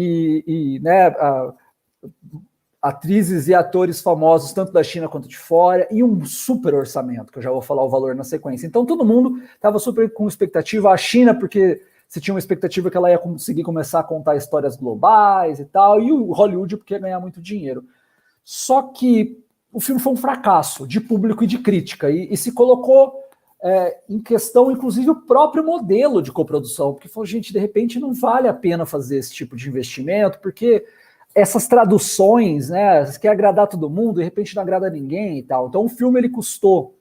atrizes e atores famosos, tanto da China quanto de fora, e um super orçamento, que eu já vou falar o valor na sequência. Então todo mundo estava super com expectativa. A China, porque se tinha uma expectativa que ela ia conseguir começar a contar histórias globais e tal, e o Hollywood porque ia ganhar muito dinheiro. Só que o filme foi um fracasso de público e de crítica, e se colocou em questão, inclusive, o próprio modelo de coprodução, porque falou, gente, de repente não vale a pena fazer esse tipo de investimento, porque essas traduções, né, você quer agradar todo mundo, de repente não agrada ninguém e tal. Então o filme ele custou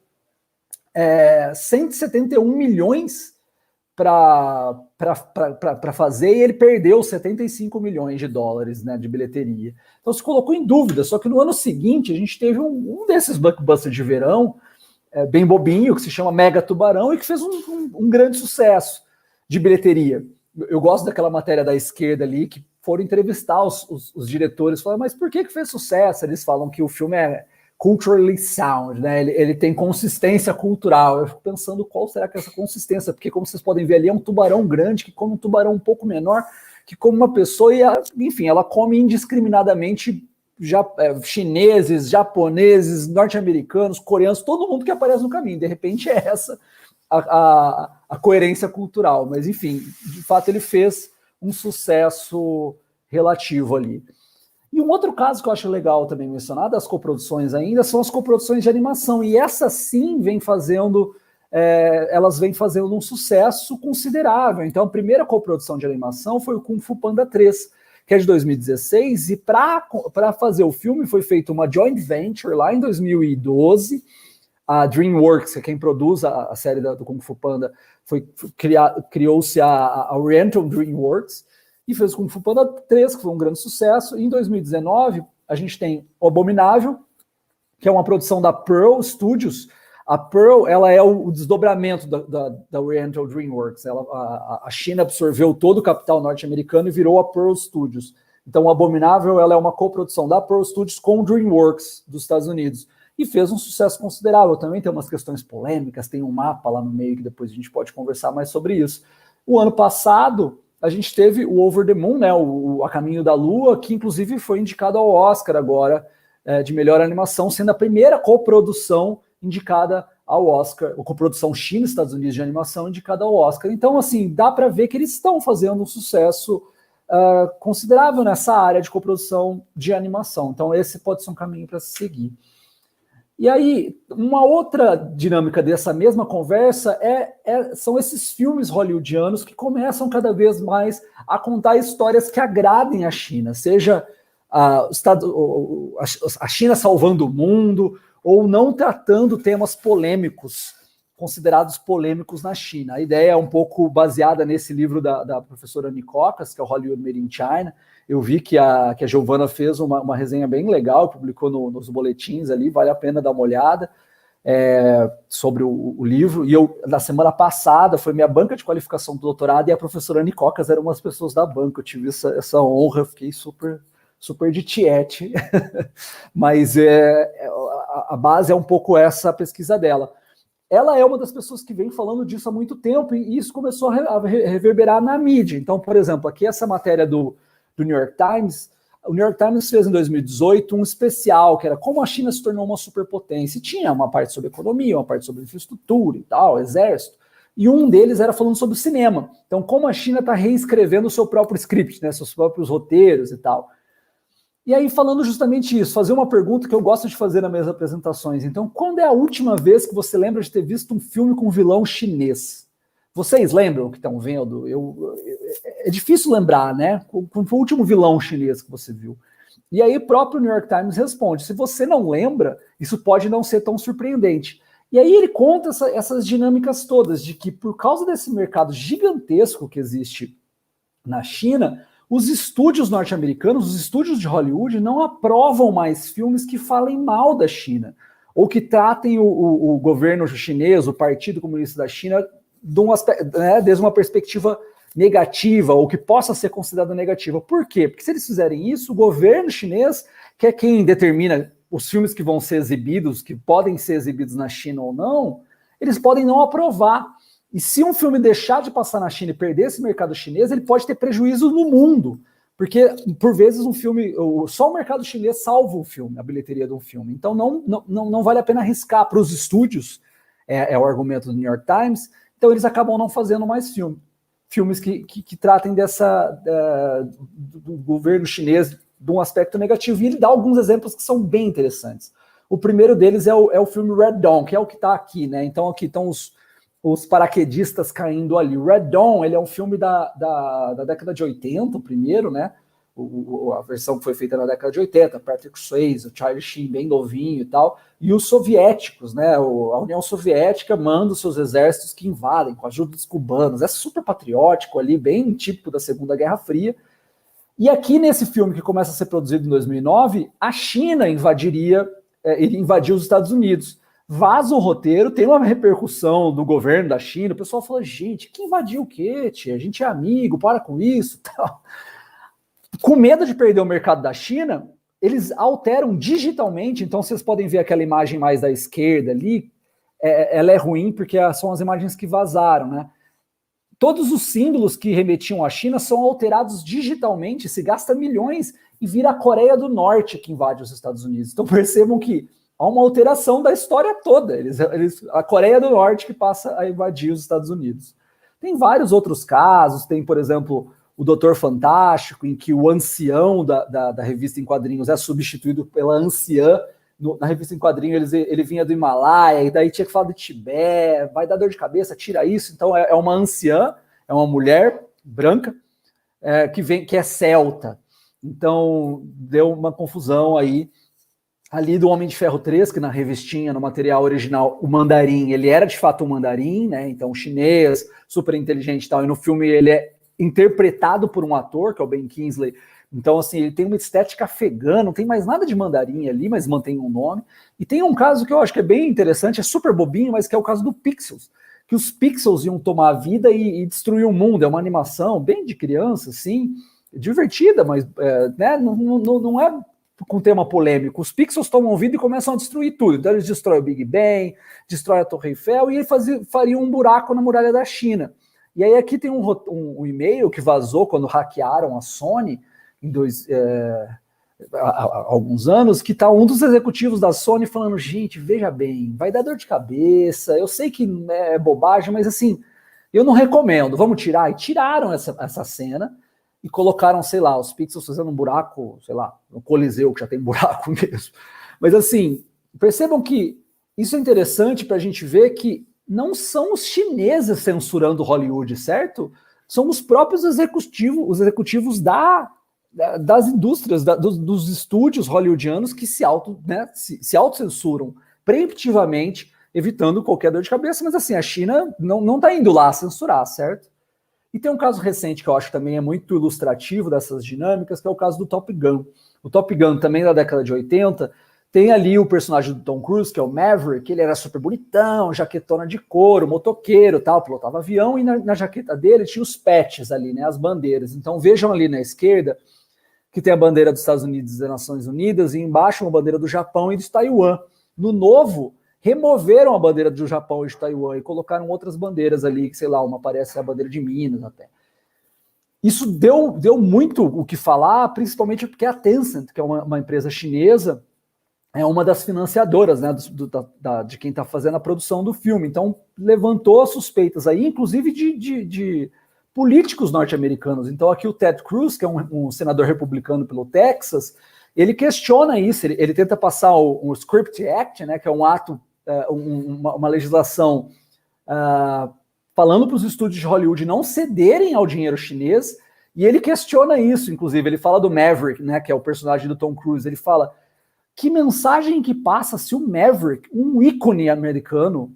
171 milhões para fazer, e ele perdeu 75 milhões de dólares, né, de bilheteria. Então se colocou em dúvida, só que no ano seguinte a gente teve um desses blockbusters de verão, bem bobinho, que se chama Mega Tubarão, e que fez um grande sucesso de bilheteria. Eu gosto daquela matéria da esquerda ali, que foram entrevistar os diretores, falaram, mas por que fez sucesso? Eles falam que o filme é culturally sound, né? Ele tem consistência cultural. Eu fico pensando qual será que é essa consistência, porque como vocês podem ver ali, é um tubarão grande que come um tubarão um pouco menor, que come uma pessoa e, enfim, ela come indiscriminadamente chineses, japoneses, norte-americanos, coreanos, todo mundo que aparece no caminho. De repente é essa a coerência cultural. Mas, enfim, de fato ele fez um sucesso relativo ali. E um outro caso que eu acho legal também mencionar das coproduções ainda são as coproduções de animação. E essas sim elas vêm fazendo um sucesso considerável. Então a primeira coprodução de animação foi o Kung Fu Panda 3, que é de 2016, e para fazer o filme foi feita uma joint venture lá em 2012. A DreamWorks, que é quem produz a série do Kung Fu Panda, criou-se a Oriental DreamWorks, e fez o Kung Fu Panda 3, que foi um grande sucesso. E em 2019, a gente tem o Abominável, que é uma produção da Pearl Studios. A Pearl, ela é o desdobramento da Oriental DreamWorks. A China absorveu todo o capital norte-americano e virou a Pearl Studios. Então, o Abominável, ela é uma coprodução da Pearl Studios com o DreamWorks dos Estados Unidos. e fez um sucesso considerável. Também tem umas questões polêmicas, tem um mapa lá no meio que depois a gente pode conversar mais sobre isso. O ano passado, a gente teve o Over the Moon, né, A Caminho da Lua, que inclusive foi indicado ao Oscar agora, de melhor animação, sendo a primeira coprodução indicada ao Oscar, a coprodução China e Estados Unidos de animação indicada ao Oscar. Então, assim, dá para ver que eles estão fazendo um sucesso considerável nessa área de coprodução de animação. Então, esse pode ser um caminho para se seguir. E aí, uma outra dinâmica dessa mesma conversa são esses filmes hollywoodianos que começam cada vez mais a contar histórias que agradem a China, seja a China salvando o mundo, ou não tratando temas polêmicos, considerados polêmicos na China. A ideia é um pouco baseada nesse livro da professora Annie Cocas, que é o Hollywood Made in China. Eu vi que a Giovana fez uma resenha bem legal, publicou nos boletins ali, vale a pena dar uma olhada sobre o livro. E eu, na semana passada, foi minha banca de qualificação do doutorado, e a professora Annie Cocas era uma das pessoas da banca. Eu tive essa honra, fiquei super de tiete. Mas a base é um pouco essa pesquisa dela. Ela é uma das pessoas que vem falando disso há muito tempo, e isso começou a reverberar na mídia. Então, por exemplo, aqui essa matéria do New York Times, o New York Times fez em 2018 um especial, que era como a China se tornou uma superpotência. E tinha uma parte sobre economia, uma parte sobre infraestrutura e tal, exército, e um deles era falando sobre o cinema. Então, como a China está reescrevendo o seu próprio script, né, seus próprios roteiros e tal. E aí, falando justamente isso, fazer uma pergunta que eu gosto de fazer nas minhas apresentações. Então, quando é a última vez que você lembra de ter visto um filme com um vilão chinês? Vocês lembram que estão vendo? É difícil lembrar, né? Qual foi o último vilão chinês que você viu? E aí, o próprio New York Times responde: se você não lembra, isso pode não ser tão surpreendente. E aí ele conta essas dinâmicas todas, de que por causa desse mercado gigantesco que existe na China, os estúdios norte-americanos, os estúdios de Hollywood, não aprovam mais filmes que falem mal da China, ou que tratem o governo chinês, o Partido Comunista da China, desde uma perspectiva negativa, ou que possa ser considerada negativa. Por quê? Porque se eles fizerem isso, o governo chinês, que é quem determina os filmes que vão ser exibidos, que podem ser exibidos na China ou não, eles podem não aprovar. E se um filme deixar de passar na China e perder esse mercado chinês, ele pode ter prejuízo no mundo. Porque, por vezes, um filme, só o mercado chinês salva o filme, a bilheteria de um filme. Então, não vale a pena arriscar para os estúdios, é o argumento do New York Times. Então, eles acabam não fazendo mais filmes que tratem do governo chinês de um aspecto negativo. E ele dá alguns exemplos que são bem interessantes. O primeiro deles é o filme Red Dawn, que é o que está aqui, né? Então, aqui estão os paraquedistas caindo ali. Red Dawn, ele é um filme da década de 80, o primeiro, né? A versão que foi feita na década de 80, Patrick Swayze, o Charlie Sheen bem novinho e tal, e os soviéticos, né? A União Soviética manda os seus exércitos que invadem com a ajuda dos cubanos. É super patriótico ali, bem típico da Segunda Guerra Fria. E aqui nesse filme que começa a ser produzido em 2009, a China invadiu os Estados Unidos. Vaza o roteiro, tem uma repercussão do governo da China, o pessoal fala: gente, que invadiu o quê, tia? A gente é amigo, para com isso, tal. Com medo de perder o mercado da China, eles alteram digitalmente. Então vocês podem ver aquela imagem mais da esquerda ali, ela é ruim porque são as imagens que vazaram, né? Todos os símbolos que remetiam à China são alterados digitalmente, se gasta milhões e vira a Coreia do Norte que invade os Estados Unidos. Então percebam que há uma alteração da história toda. A Coreia do Norte que passa a invadir os Estados Unidos. Tem vários outros casos, tem, por exemplo, o Doutor Fantástico, em que o ancião da revista em quadrinhos é substituído pela anciã. Na revista em quadrinhos ele vinha do Himalaia, e daí tinha que falar do Tibete, vai dar dor de cabeça, tira isso. Então é uma anciã, é uma mulher branca, que é celta. Então deu uma confusão aí. Ali do Homem de Ferro 3, que na revistinha, no material original, o mandarim, ele era de fato um mandarim, né? Então chinês, super inteligente e tal, e no filme ele é interpretado por um ator, que é o Ben Kingsley. Então, assim, ele tem uma estética afegã, não tem mais nada de mandarim ali, mas mantém um nome. E tem um caso que eu acho que é bem interessante, é super bobinho, mas que é o caso do Pixels, que os Pixels iam tomar a vida e destruir o mundo. É uma animação bem de criança, assim, divertida, mas né, não é com tema polêmico. Os pixels tomam vida e começam a destruir tudo. Então eles destroem o Big Ben, destroem a Torre Eiffel e fariam um buraco na muralha da China. E aí aqui tem um e-mail que vazou quando hackearam a Sony há alguns anos, que tá um dos executivos da Sony falando, gente, veja bem, vai dar dor de cabeça, eu sei que é bobagem, mas assim, eu não recomendo, vamos tirar. E tiraram essa cena e colocaram, sei lá, os pixels fazendo um buraco, sei lá, no Coliseu, que já tem buraco mesmo. Mas assim, percebam que isso é interessante para a gente ver que não são os chineses censurando Hollywood, certo? São os próprios executivos das indústrias, dos estúdios hollywoodianos que se autocensuram preemptivamente, evitando qualquer dor de cabeça, mas assim, a China não está indo lá censurar, certo? E tem um caso recente que eu acho que também é muito ilustrativo dessas dinâmicas, que é o caso do Top Gun. O Top Gun, também da década de 80, tem ali o personagem do Tom Cruise, que é o Maverick, ele era super bonitão, jaquetona de couro, motoqueiro, tal, pilotava avião, e na jaqueta dele tinha os patches ali, né, as bandeiras. Então vejam ali na esquerda, que tem a bandeira dos Estados Unidos e das Nações Unidas, e embaixo uma bandeira do Japão e de Taiwan. No novo, removeram a bandeira do Japão e de Taiwan e colocaram outras bandeiras ali, que sei lá, uma parece a bandeira de Minas até. Isso deu muito o que falar, principalmente porque a Tencent, que é uma empresa chinesa, é uma das financiadoras, né, de quem está fazendo a produção do filme. Então, levantou suspeitas aí, inclusive de políticos norte-americanos. Então, aqui o Ted Cruz, que é um senador republicano pelo Texas, ele questiona isso, ele tenta passar o Script Act, né, que é um ato, uma legislação falando para os estúdios de Hollywood não cederem ao dinheiro chinês, e ele questiona isso, inclusive. Ele fala do Maverick, né, que é o personagem do Tom Cruise. Ele fala, que mensagem que passa se o Maverick, um ícone americano,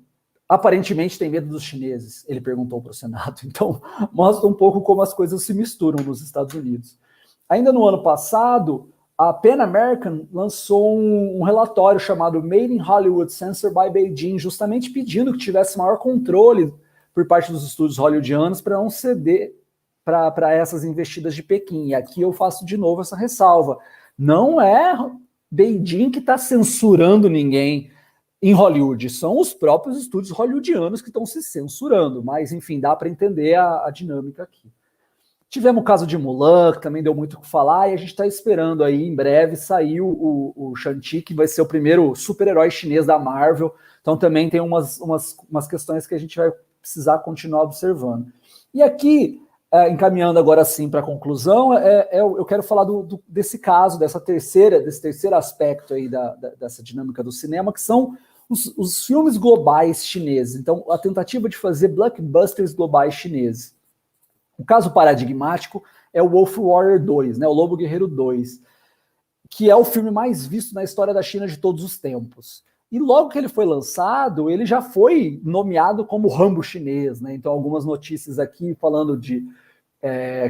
aparentemente tem medo dos chineses? Ele perguntou para o Senado. Então, mostra um pouco como as coisas se misturam nos Estados Unidos. Ainda no ano passado, a Pan American lançou um relatório chamado Made in Hollywood Censored by Beijing, justamente pedindo que tivesse maior controle por parte dos estúdios hollywoodianos para não ceder para essas investidas de Pequim. E aqui eu faço de novo essa ressalva. Não é Beijing que está censurando ninguém em Hollywood, são os próprios estúdios hollywoodianos que estão se censurando, mas enfim, dá para entender a dinâmica aqui. Tivemos o caso de Mulan, que também deu muito o que falar, e a gente está esperando aí, em breve, sair o Shang-Chi, que vai ser o primeiro super-herói chinês da Marvel, então também tem umas questões que a gente vai precisar continuar observando. E aqui, encaminhando agora sim para a conclusão, eu quero falar desse caso, desse terceiro aspecto aí dessa dinâmica do cinema, que são os filmes globais chineses. Então, a tentativa de fazer blockbusters globais chineses. O caso paradigmático é o Wolf Warrior 2, né, o Lobo Guerreiro 2, que é o filme mais visto na história da China de todos os tempos. E logo que ele foi lançado, ele já foi nomeado como Rambo chinês, né? Então, algumas notícias aqui falando de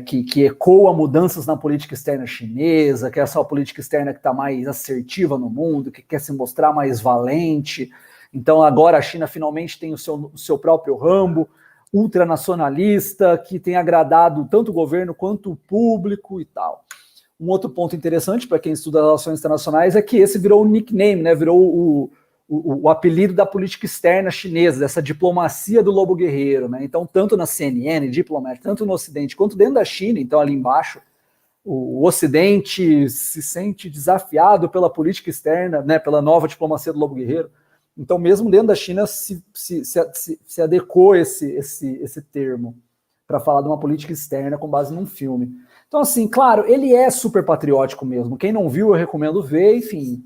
que ecoa mudanças na política externa chinesa, que é essa política externa que está mais assertiva no mundo, que quer se mostrar mais valente. Então, agora a China finalmente tem o seu próprio Rambo, ultranacionalista, que tem agradado tanto o governo quanto o público e tal. Um outro ponto interessante para quem estuda relações internacionais é que esse virou o nickname, né? Virou o apelido da política externa chinesa, dessa diplomacia do Lobo Guerreiro, né? Então, tanto na CNN, Diplomat, tanto no Ocidente quanto dentro da China, então ali embaixo, o Ocidente se sente desafiado pela política externa, né? Pela nova diplomacia do Lobo Guerreiro. Então, mesmo dentro da China, se adequou esse termo para falar de uma política externa com base num filme. Então, assim, claro, ele é super patriótico mesmo. Quem não viu, eu recomendo ver, enfim,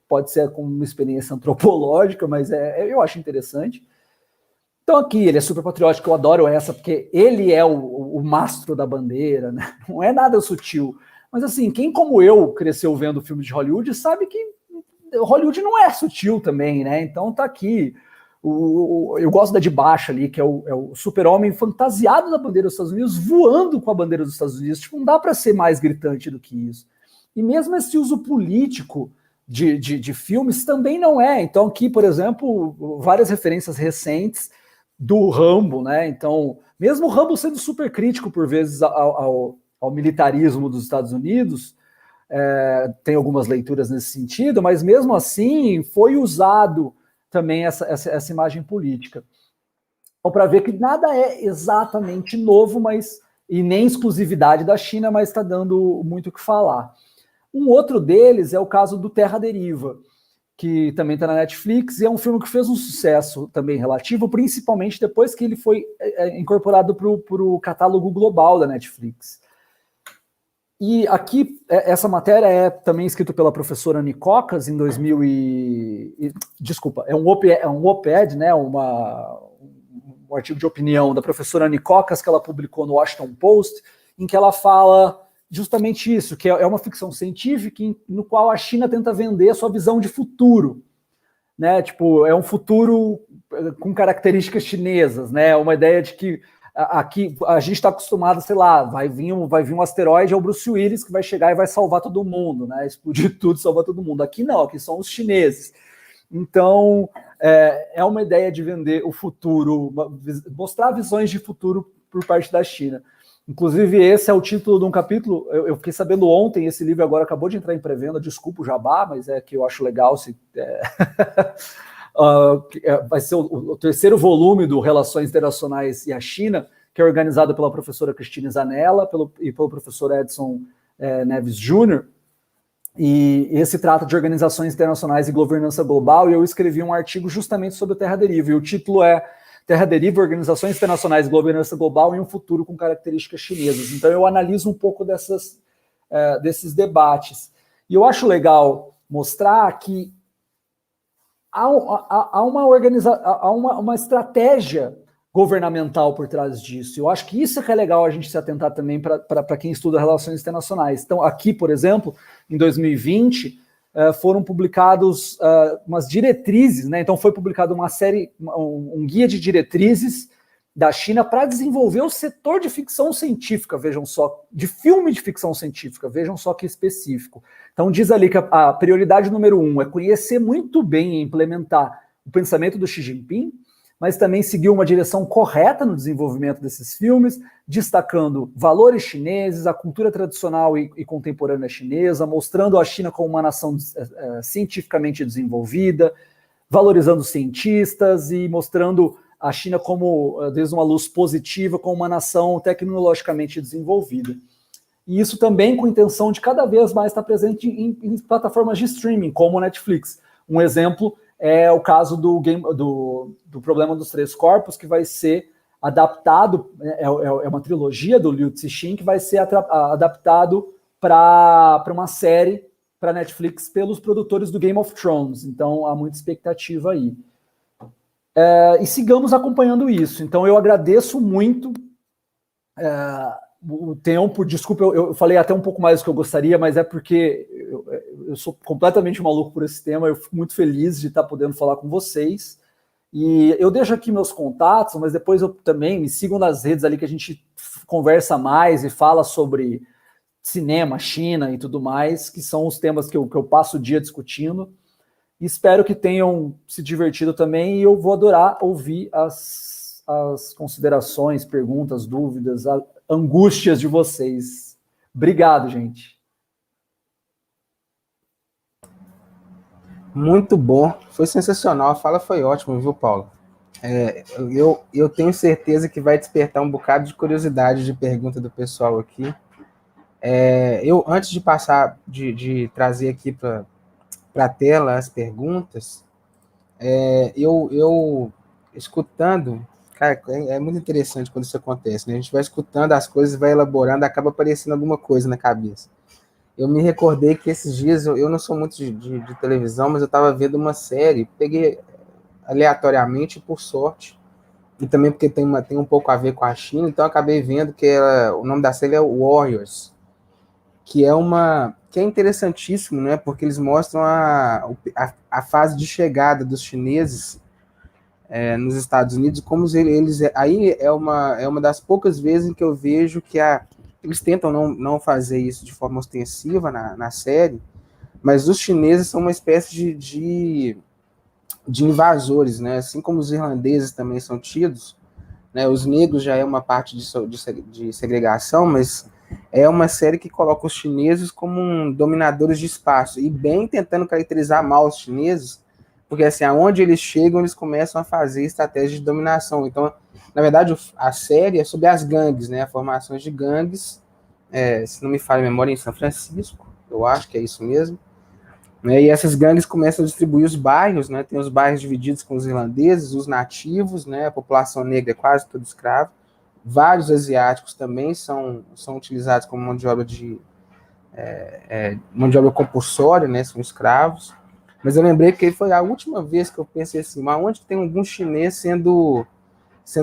pode ser com uma experiência antropológica, mas eu acho interessante. Então aqui, ele é super patriótico, eu adoro essa, porque ele é o mastro da bandeira, né? Não é nada sutil. Mas assim, quem como eu cresceu vendo filmes de Hollywood sabe que Hollywood não é sutil também, né? Então tá aqui. Eu gosto da de baixo ali, que é o super-homem fantasiado da bandeira dos Estados Unidos, voando com a bandeira dos Estados Unidos. Tipo, não dá para ser mais gritante do que isso. E mesmo esse uso político de filmes também não é. Então aqui, por exemplo, várias referências recentes do Rambo, né? Então, mesmo o Rambo sendo super crítico por vezes ao militarismo dos Estados Unidos, tem algumas leituras nesse sentido, mas mesmo assim foi usado também essa imagem política. Então, para ver que nada é exatamente novo, e nem exclusividade da China, mas está dando muito o que falar. Um outro deles é o caso do Terra Deriva, que também está na Netflix, e é um filme que fez um sucesso também relativo, principalmente depois que ele foi incorporado para o catálogo global da Netflix. E aqui, essa matéria é também escrita pela professora Nicocas em 2000 Desculpa, é um op-ed, né, um artigo de opinião da professora Nicocas que ela publicou no Washington Post, em que ela fala justamente isso, que é uma ficção científica no qual a China tenta vender a sua visão de futuro, né? Tipo, é um futuro com características chinesas, né? Uma ideia de que aqui a gente está acostumado, sei lá, vai vir um asteroide, é o Bruce Willis que vai chegar e vai salvar todo mundo, né? Explodir tudo, salvar todo mundo. Aqui não, aqui são os chineses. Então, é uma ideia de vender o futuro, mostrar visões de futuro por parte da China. Inclusive, esse é o título de um capítulo, eu fiquei sabendo ontem, esse livro agora acabou de entrar em pré-venda, desculpa o jabá, mas é que eu acho legal. Vai ser o terceiro volume do Relações Internacionais e a China, que é organizado pela professora Cristine Zanella e pelo professor Edson Neves Júnior, e esse trata de organizações internacionais e governança global, e eu escrevi um artigo justamente sobre o Terra Deriva, e o título é Terra Deriva, Organizações Internacionais e Governança Global em um Futuro com Características Chinesas. Então eu analiso um pouco desses debates. E eu acho legal mostrar que há uma estratégia governamental por trás disso. Eu acho que isso é legal a gente se atentar também para quem estuda relações internacionais. Então, aqui, por exemplo, em 2020, foram publicados umas diretrizes, né? Então foi publicado uma série, um guia de diretrizes da China para desenvolver o setor de ficção científica, vejam só, de filme de ficção científica, vejam só que específico. Então diz ali que a prioridade número 1 é conhecer muito bem e implementar o pensamento do Xi Jinping, mas também seguir uma direção correta no desenvolvimento desses filmes, destacando valores chineses, a cultura tradicional e contemporânea chinesa, mostrando a China como uma nação cientificamente desenvolvida, valorizando cientistas e mostrando a China como, desde uma luz positiva, como uma nação tecnologicamente desenvolvida. E isso também com a intenção de cada vez mais estar presente em plataformas de streaming, como o Netflix. Um exemplo é o caso do Problema dos Três Corpos, que vai ser adaptado, é uma trilogia do Liu Cixin, que vai ser adaptado para uma série para Netflix pelos produtores do Game of Thrones. Então há muita expectativa aí. E sigamos acompanhando isso. Então eu agradeço muito o tempo. Desculpa, eu falei até um pouco mais do que eu gostaria, mas é porque eu sou completamente maluco por esse tema. Eu fico muito feliz de estar podendo falar com vocês. E eu deixo aqui meus contatos, mas depois eu também me sigam nas redes ali que a gente conversa mais e fala sobre cinema, China e tudo mais, que são os temas que eu passo o dia discutindo. E espero que tenham se divertido também, e eu vou adorar ouvir as considerações, perguntas, dúvidas, angústias de vocês. Obrigado, gente. Muito bom, foi sensacional, a fala foi ótima, viu, Paulo? Eu tenho certeza que vai despertar um bocado de curiosidade de pergunta do pessoal aqui. Antes de passar, de trazer aqui para a tela as perguntas, eu escutando, cara, é muito interessante quando isso acontece, né? A gente vai escutando as coisas, vai elaborando, acaba aparecendo alguma coisa na cabeça. Eu me recordei que esses dias, eu não sou muito de televisão, mas eu estava vendo uma série, peguei aleatoriamente, por sorte, e também porque tem um pouco a ver com a China, então eu acabei vendo que o nome da série é Warriors, que é interessantíssimo, né? Porque eles mostram a fase de chegada dos chineses nos Estados Unidos, como eles aí é uma das poucas vezes em que eu vejo que eles tentam não fazer isso de forma ostensiva na série, mas os chineses são uma espécie de invasores, né? Assim como os irlandeses também são tidos, né? Os negros já é uma parte de segregação, mas é uma série que coloca os chineses como dominadores de espaço, e bem tentando caracterizar mal os chineses, porque assim, aonde eles chegam, eles começam a fazer estratégias de dominação. Então, na verdade, a série é sobre as gangues, né? Formações de gangues, se não me falha a memória, em São Francisco, eu acho que é isso mesmo. Né? E essas gangues começam a distribuir os bairros, né? Tem os bairros divididos com os irlandeses, os nativos, né? A população negra é quase toda escrava. Vários asiáticos também são utilizados como mão de obra mão de obra compulsória, né? São escravos. Mas eu lembrei que foi a última vez que eu pensei assim, mas onde tem algum chinês sendo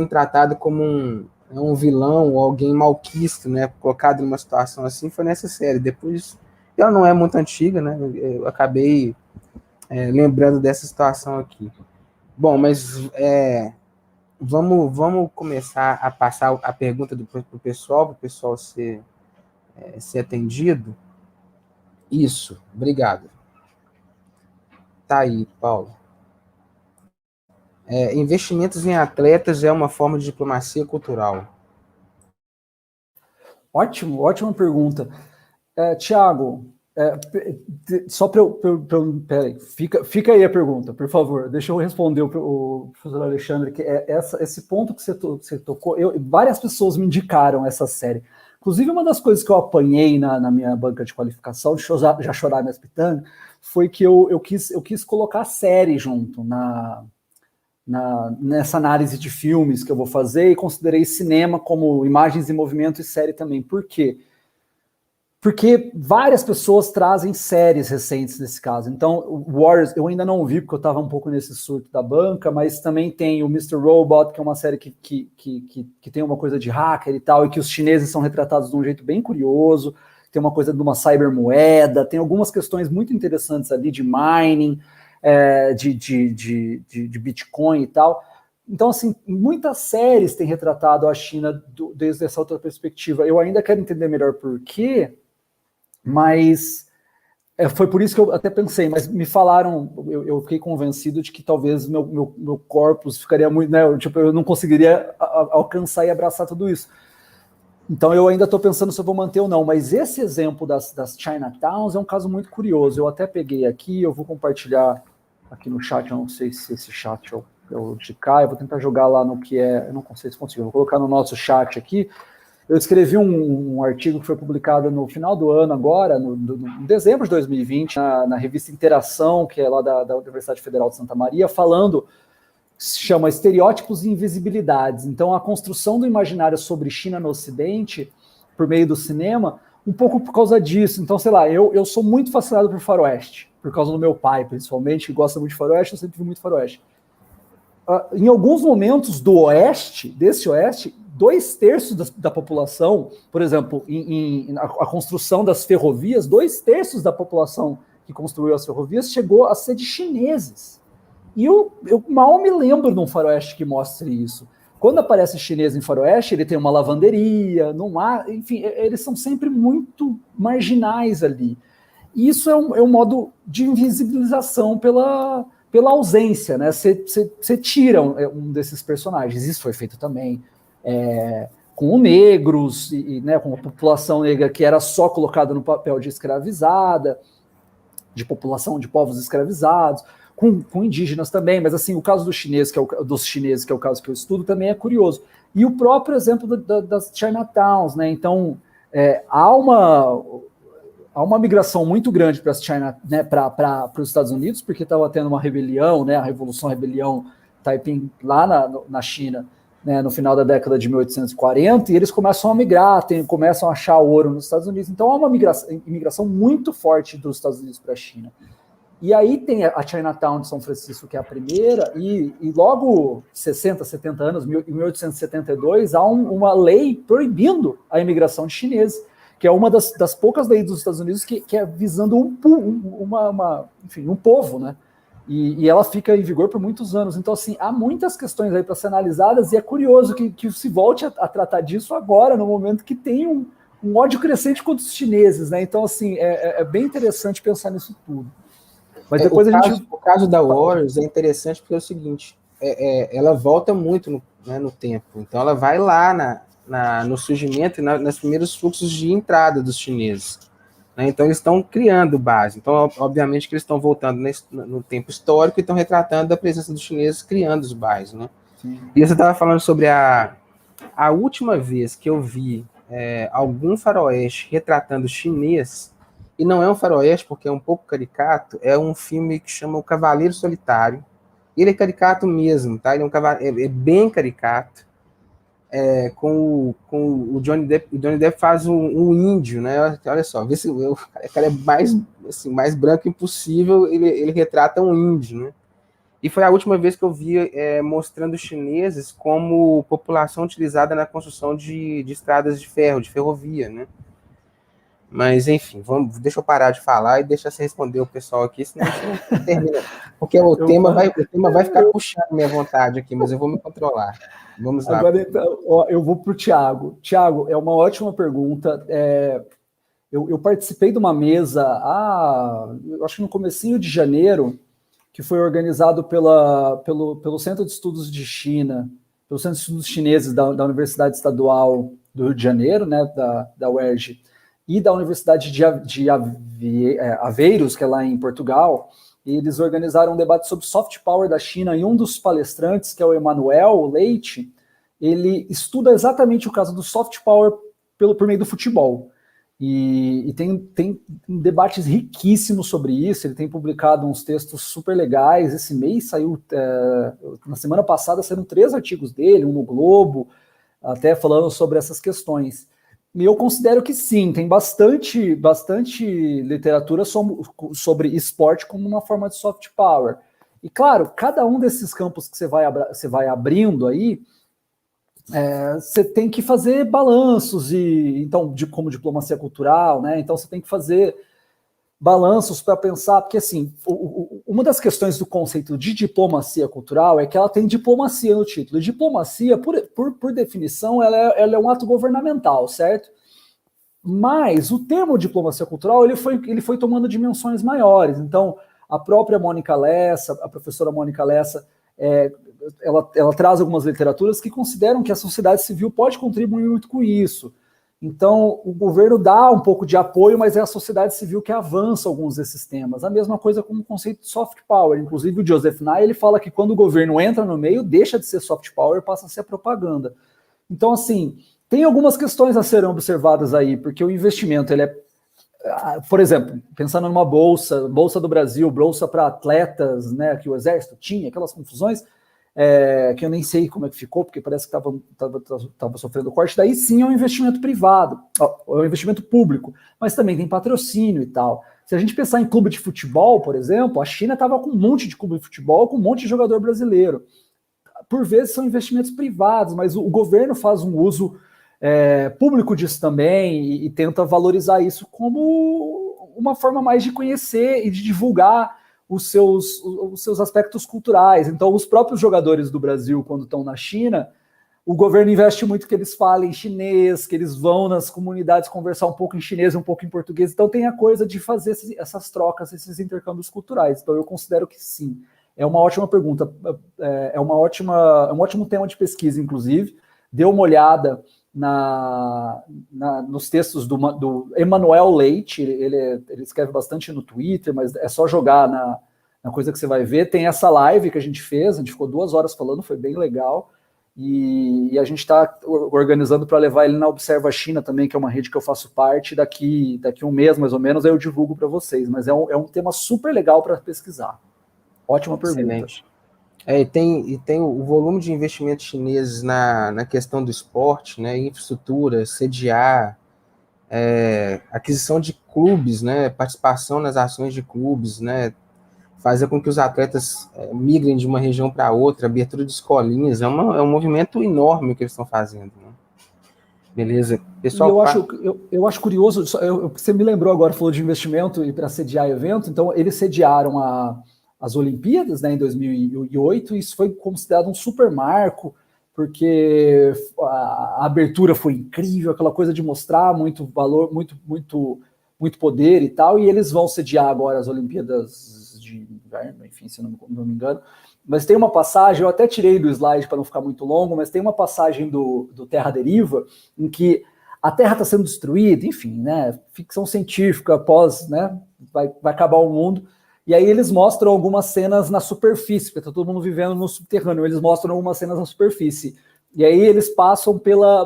tratado como um vilão ou alguém malquisto, né? Colocado numa situação assim, foi nessa série. Depois, ela não é muito antiga, né? Eu acabei lembrando dessa situação aqui. Bom, mas vamos começar a passar a pergunta para o pessoal ser atendido. Isso, obrigado. Tá aí, Paulo. Investimentos em atletas é uma forma de diplomacia cultural. Ótima pergunta. Tiago, só para eu. Peraí, fica aí a pergunta, por favor. Deixa eu responder o professor Alexandre, que esse ponto que você tocou. Várias pessoas me indicaram essa série. Inclusive, uma das coisas que eu apanhei na minha banca de qualificação, de já chorar minhas pitangas, foi que eu quis colocar a série junto nessa análise de filmes que eu vou fazer, e considerei cinema como imagens em movimento e série também. Por quê? Porque várias pessoas trazem séries recentes nesse caso. Então, o Warriors, eu ainda não vi, porque eu estava um pouco nesse surto da banca, mas também tem o Mr. Robot, que é uma série que tem uma coisa de hacker e tal, e que os chineses são retratados de um jeito bem curioso, tem uma coisa de uma cybermoeda, tem algumas questões muito interessantes ali de mining, de Bitcoin e tal. Então, assim, muitas séries têm retratado a China desde essa outra perspectiva. Eu ainda quero entender melhor por quê, mas foi por isso que eu até pensei, mas me falaram, eu fiquei convencido de que talvez meu corpus ficaria muito, né, eu não conseguiria alcançar e abraçar tudo isso. Então eu ainda estou pensando se eu vou manter ou não, mas esse exemplo das Chinatowns é um caso muito curioso. Eu até peguei aqui, eu vou compartilhar aqui no chat, eu não sei se esse chat é o de cá, eu vou tentar jogar lá no que eu não sei se consigo, eu vou colocar no nosso chat aqui. Eu escrevi um artigo que foi publicado no final do ano agora, em dezembro de 2020, na revista Interação, que é lá da Universidade Federal de Santa Maria, falando, se chama Estereótipos e Invisibilidades. Então, a construção do imaginário sobre China no Ocidente, por meio do cinema, um pouco por causa disso. Então, sei lá, eu sou muito fascinado por faroeste, por causa do meu pai, principalmente, que gosta muito de faroeste, eu sempre vi muito faroeste. Em alguns momentos desse oeste, 2/3 da população, por exemplo, a construção das ferrovias, 2/3 da população que construiu as ferrovias chegou a ser de chineses. E eu mal me lembro de um faroeste que mostre isso. Quando aparece chinês em faroeste, ele tem uma lavanderia, não há, enfim, eles são sempre muito marginais ali. E isso é um modo de invisibilização pela ausência, né? Você tira um desses personagens. Isso foi feito também com negros, né, com a população negra que era só colocada no papel de escravizada, de população de povos escravizados, com indígenas também, mas assim, o caso dos chineses, que é o caso que eu estudo, também é curioso. E o próprio exemplo das Chinatowns, né? Então, há uma migração muito grande para China, né, para os Estados Unidos, porque estava tendo uma rebelião, né, a Rebelião Taiping lá na China, né, no final da década de 1840, e eles começam a migrar, começam a achar ouro nos Estados Unidos. Então há uma imigração muito forte dos Estados Unidos para a China. E aí tem a Chinatown de São Francisco, que é a primeira, e logo 60, 70 anos, em 1872, há uma lei proibindo a imigração de chineses, que é uma das poucas leis dos Estados Unidos que é visando um povo, né? E ela fica em vigor por muitos anos. Então, assim, há muitas questões aí para ser analisadas, e é curioso que se volte a tratar disso agora, no momento que tem um ódio crescente contra os chineses, né? Então, assim, é bem interessante pensar nisso tudo. Mas depois o caso da Warriors é interessante porque é o seguinte, ela volta muito no tempo. Então, ela vai lá no surgimento e nos primeiros fluxos de entrada dos chineses. Né? Então, eles estão criando base. Então, obviamente, que eles estão voltando no tempo histórico e estão retratando a presença dos chineses criando os bairros. Né? E você estava falando sobre a última vez que eu vi algum faroeste retratando chinês, e não é um faroeste porque é um pouco caricato, é um filme que chama O Cavaleiro Solitário. Ele é caricato mesmo, tá? Ele é bem caricato. Com o Johnny Depp. O Johnny Depp faz um índio, né? Olha só, vê se o cara é mais branco impossível, ele retrata um índio, né? E foi a última vez que eu vi mostrando os chineses como população utilizada na construção de estradas de ferro, de ferrovia, né? Mas, enfim, deixa eu parar de falar e deixa você responder o pessoal aqui, senão a gente não termina. Porque o tema vai ficar puxando minha vontade aqui, mas eu vou me controlar. Vamos lá. Agora, então, ó, eu vou para o Thiago. Thiago, é uma ótima pergunta. Eu participei de uma mesa, eu acho que no comecinho de janeiro, que foi organizado pelo Centro de Estudos de China, pelo Centro de Estudos Chineses da Universidade Estadual do Rio de Janeiro, né, da UERJ, e da Universidade de Aveiros, que é lá em Portugal. E eles organizaram um debate sobre soft power da China, e um dos palestrantes, que é o Emanuel Leite, ele estuda exatamente o caso do soft power por meio do futebol. E tem debates riquíssimos sobre isso. Ele tem publicado uns textos super legais. Esse mês saiu, na semana passada, saíram 3 artigos dele, um no Globo, até falando sobre essas questões. E eu considero que sim, tem bastante literatura sobre esporte como uma forma de soft power. E claro, cada um desses campos que você vai abrindo aí, você tem que fazer balanços, então, como diplomacia cultural, né? Então você tem que fazer balanços para pensar, porque assim, uma das questões do conceito de diplomacia cultural é que ela tem diplomacia no título. E diplomacia, por definição, ela é um ato governamental, certo? Mas o termo diplomacia cultural ele foi tomando dimensões maiores. Então, a própria Mônica Lessa, a professora Mônica Lessa, ela traz algumas literaturas que consideram que a sociedade civil pode contribuir muito com isso. Então, o governo dá um pouco de apoio, mas é a sociedade civil que avança alguns desses temas. A mesma coisa com o conceito de soft power. Inclusive, o Joseph Nye, ele fala que quando o governo entra no meio, deixa de ser soft power e passa a ser propaganda. Então, assim, tem algumas questões a serem observadas aí, porque o investimento, por exemplo, pensando numa bolsa do Brasil, bolsa para atletas, né, que o Exército tinha, aquelas confusões, que eu nem sei como é que ficou, porque parece que estava sofrendo corte, daí sim é um investimento privado, é um investimento público, mas também tem patrocínio e tal. Se a gente pensar em clube de futebol, por exemplo, a China estava com um monte de clube de futebol, com um monte de jogador brasileiro. Por vezes são investimentos privados, mas o governo faz um uso público disso também e tenta valorizar isso como uma forma mais de conhecer e de divulgar os seus aspectos culturais. Então, os próprios jogadores do Brasil, quando estão na China, o governo investe muito que eles falem chinês, que eles vão nas comunidades conversar um pouco em chinês, um pouco em português. Então, tem a coisa de fazer essas trocas, esses intercâmbios culturais. Então, eu considero que sim. É uma ótima pergunta, é um ótimo tema de pesquisa, inclusive. Dê uma olhada nos textos do Emanuel Leite, ele escreve bastante no Twitter, mas é só jogar na coisa que você vai ver. Tem essa live que a gente fez, a gente ficou 2 horas falando, foi bem legal, e a gente está organizando para levar ele na Observa China também, que é uma rede que eu faço parte, daqui um mês mais ou menos, aí eu divulgo para vocês, mas é um tema super legal para pesquisar. Ótima pergunta. Excelente. E tem o volume de investimentos chineses na questão do esporte, né, infraestrutura, sediar, aquisição de clubes, né, participação nas ações de clubes, né, fazer com que os atletas migrem de uma região para outra, abertura de escolinhas, é um movimento enorme que eles estão fazendo. Né? Beleza. Pessoal, eu acho curioso, você me lembrou agora, falou de investimento e para sediar evento, então eles sediaram as Olimpíadas, né, em 2008, e isso foi considerado um super marco, porque a abertura foi incrível, aquela coisa de mostrar muito valor, muito poder e tal, e eles vão sediar agora as Olimpíadas de inverno, enfim, se não me engano, mas tem uma passagem, eu até tirei do slide para não ficar muito longo, mas tem uma passagem do Terra Deriva, em que a Terra está sendo destruída, enfim, né, ficção científica, após, né, vai acabar o mundo, e aí eles mostram algumas cenas na superfície, porque está todo mundo vivendo no subterrâneo, eles mostram algumas cenas na superfície, e aí eles passam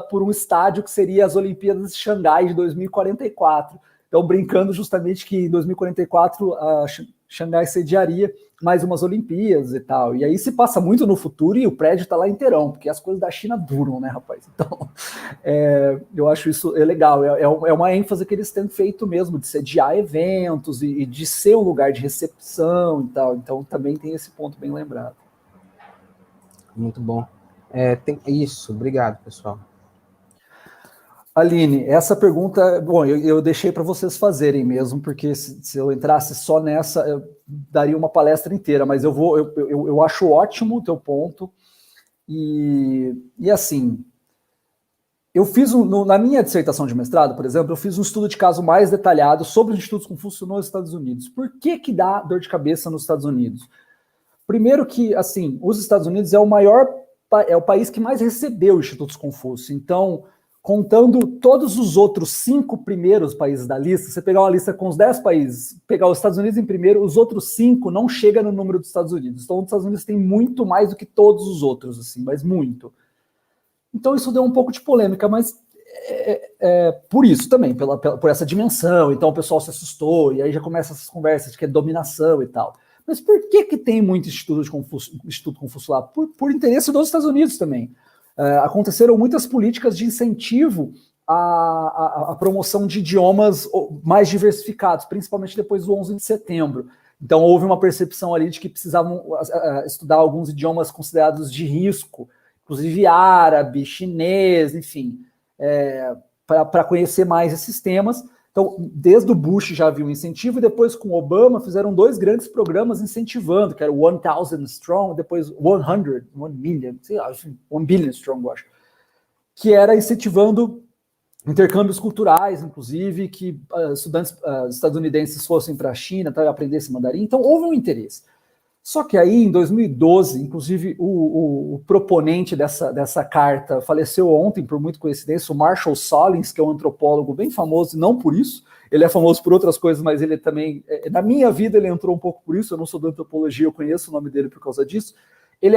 por um estádio que seria as Olimpíadas de Xangai de 2044, então brincando justamente que em 2044 a Xangai sediaria mais umas Olimpíadas e tal. E aí se passa muito no futuro e o prédio está lá inteirão, porque as coisas da China duram, né, rapaz? Então, eu acho isso legal. É uma ênfase que eles têm feito mesmo, de sediar eventos e de ser um lugar de recepção e tal. Então, também tem esse ponto bem lembrado. Muito bom. Isso, obrigado, pessoal. Aline, essa pergunta, bom, eu deixei para vocês fazerem mesmo, porque se eu entrasse só nessa, eu daria uma palestra inteira, mas eu acho ótimo o teu ponto, e assim, eu fiz, na minha dissertação de mestrado, por exemplo, eu fiz um estudo de caso mais detalhado sobre os Institutos Confúcio nos Estados Unidos. Por que dá dor de cabeça nos Estados Unidos? Primeiro que, assim, os Estados Unidos é o país que mais recebeu institutos Confúcio, então, contando todos os outros 5 primeiros países da lista, você pegar uma lista com os 10 países, pegar os Estados Unidos em primeiro, os outros 5 não chegam no número dos Estados Unidos. Então, os Estados Unidos tem muito mais do que todos os outros, assim, mas muito. Então, isso deu um pouco de polêmica, mas por isso também, por essa dimensão. Então, o pessoal se assustou, e aí já começam essas conversas de que é dominação e tal. Mas por que tem muito Instituto Confúcio lá? Por interesse dos Estados Unidos também. Aconteceram muitas políticas de incentivo à promoção de idiomas mais diversificados, principalmente depois do 11 de setembro. Então, houve uma percepção ali de que precisavam estudar alguns idiomas considerados de risco, inclusive árabe, chinês, enfim, para conhecer mais esses temas. Então, desde o Bush já havia um incentivo, e depois com Obama fizeram 2 grandes programas incentivando, que era o 1000 Strong, depois 1 million, sei lá, 1 billion Strong, eu acho, que era incentivando intercâmbios culturais, inclusive, que estudantes estadunidenses fossem para a China e aprendessem mandarim. Então, houve um interesse. Só que aí, em 2012, inclusive, o proponente dessa carta faleceu ontem, por muita coincidência, o Marshall Solins, que é um antropólogo bem famoso, não por isso, ele é famoso por outras coisas, mas ele também, na minha vida, ele entrou um pouco por isso, eu não sou da antropologia, eu conheço o nome dele por causa disso. Ele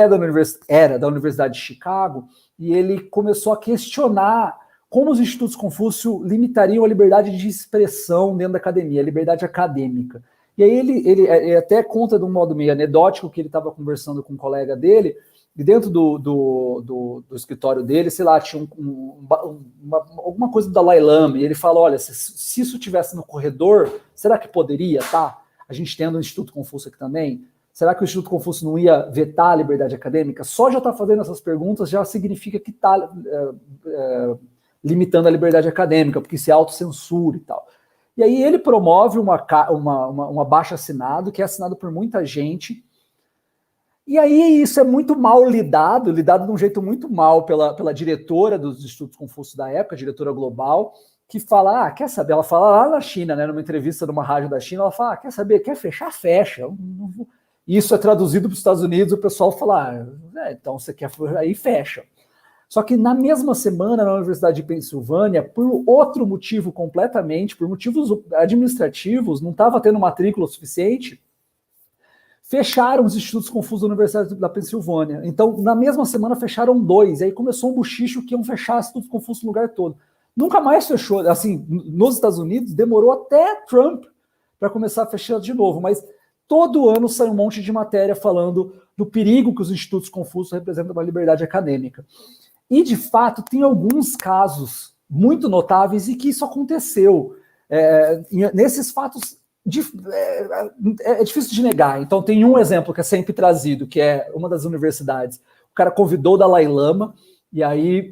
era da Universidade de Chicago, e ele começou a questionar como os institutos Confúcio limitariam a liberdade de expressão dentro da academia, a liberdade acadêmica. E aí ele até conta de um modo meio anedótico que ele estava conversando com um colega dele, e dentro do escritório dele, sei lá, tinha alguma coisa do Dalai Lama, e ele fala, olha, se isso tivesse no corredor, será que poderia, tá? A gente tendo o Instituto Confúcio aqui também, será que o Instituto Confúcio não ia vetar a liberdade acadêmica? Só já está fazendo essas perguntas já significa que está limitando a liberdade acadêmica, porque se autocensura e tal. E aí ele promove um abaixo-assinado, que é assinado por muita gente, e aí isso é muito mal lidado de um jeito muito mal pela diretora dos Institutos Confúcio da época, a diretora global, que fala, quer saber, ela fala lá na China, né, numa entrevista numa rádio da China, ela fala, quer saber, quer fechar, fecha. Isso é traduzido para os Estados Unidos, o pessoal fala, então você quer, aí fecha. Só que na mesma semana, na Universidade de Pensilvânia, por outro motivo completamente, por motivos administrativos, não estava tendo matrícula suficiente, fecharam os Institutos Confúcio da Universidade da Pensilvânia. Então, na mesma semana, fecharam 2. E aí começou um buchicho que iam fechar Institutos Confúcio no lugar todo. Nunca mais fechou. Assim, nos Estados Unidos, demorou até Trump para começar a fechar de novo. Mas todo ano sai um monte de matéria falando do perigo que os Institutos Confúcio representam para a liberdade acadêmica. E, de fato, tem alguns casos muito notáveis e que isso aconteceu. Nesses fatos, é difícil de negar. Então, tem um exemplo que é sempre trazido, que é uma das universidades. O cara convidou o Dalai Lama, e aí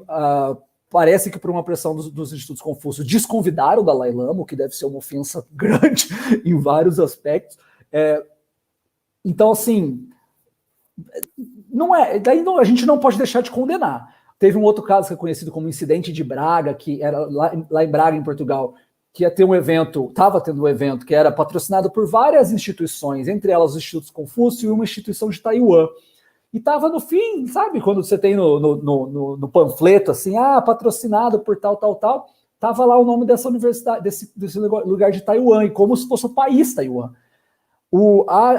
parece que por uma pressão dos Institutos Confúcio desconvidaram o Dalai Lama, o que deve ser uma ofensa grande em vários aspectos. Então, assim, a gente não pode deixar de condenar. Teve um outro caso que é conhecido como Incidente de Braga, que era lá em Braga, em Portugal, que ia ter um evento, estava tendo um evento que era patrocinado por várias instituições, entre elas os Institutos Confúcio e uma instituição de Taiwan. E tava no fim, sabe? Quando você tem no panfleto, assim, patrocinado por tal, tava lá o nome dessa universidade, desse lugar de Taiwan, e como se fosse o país Taiwan.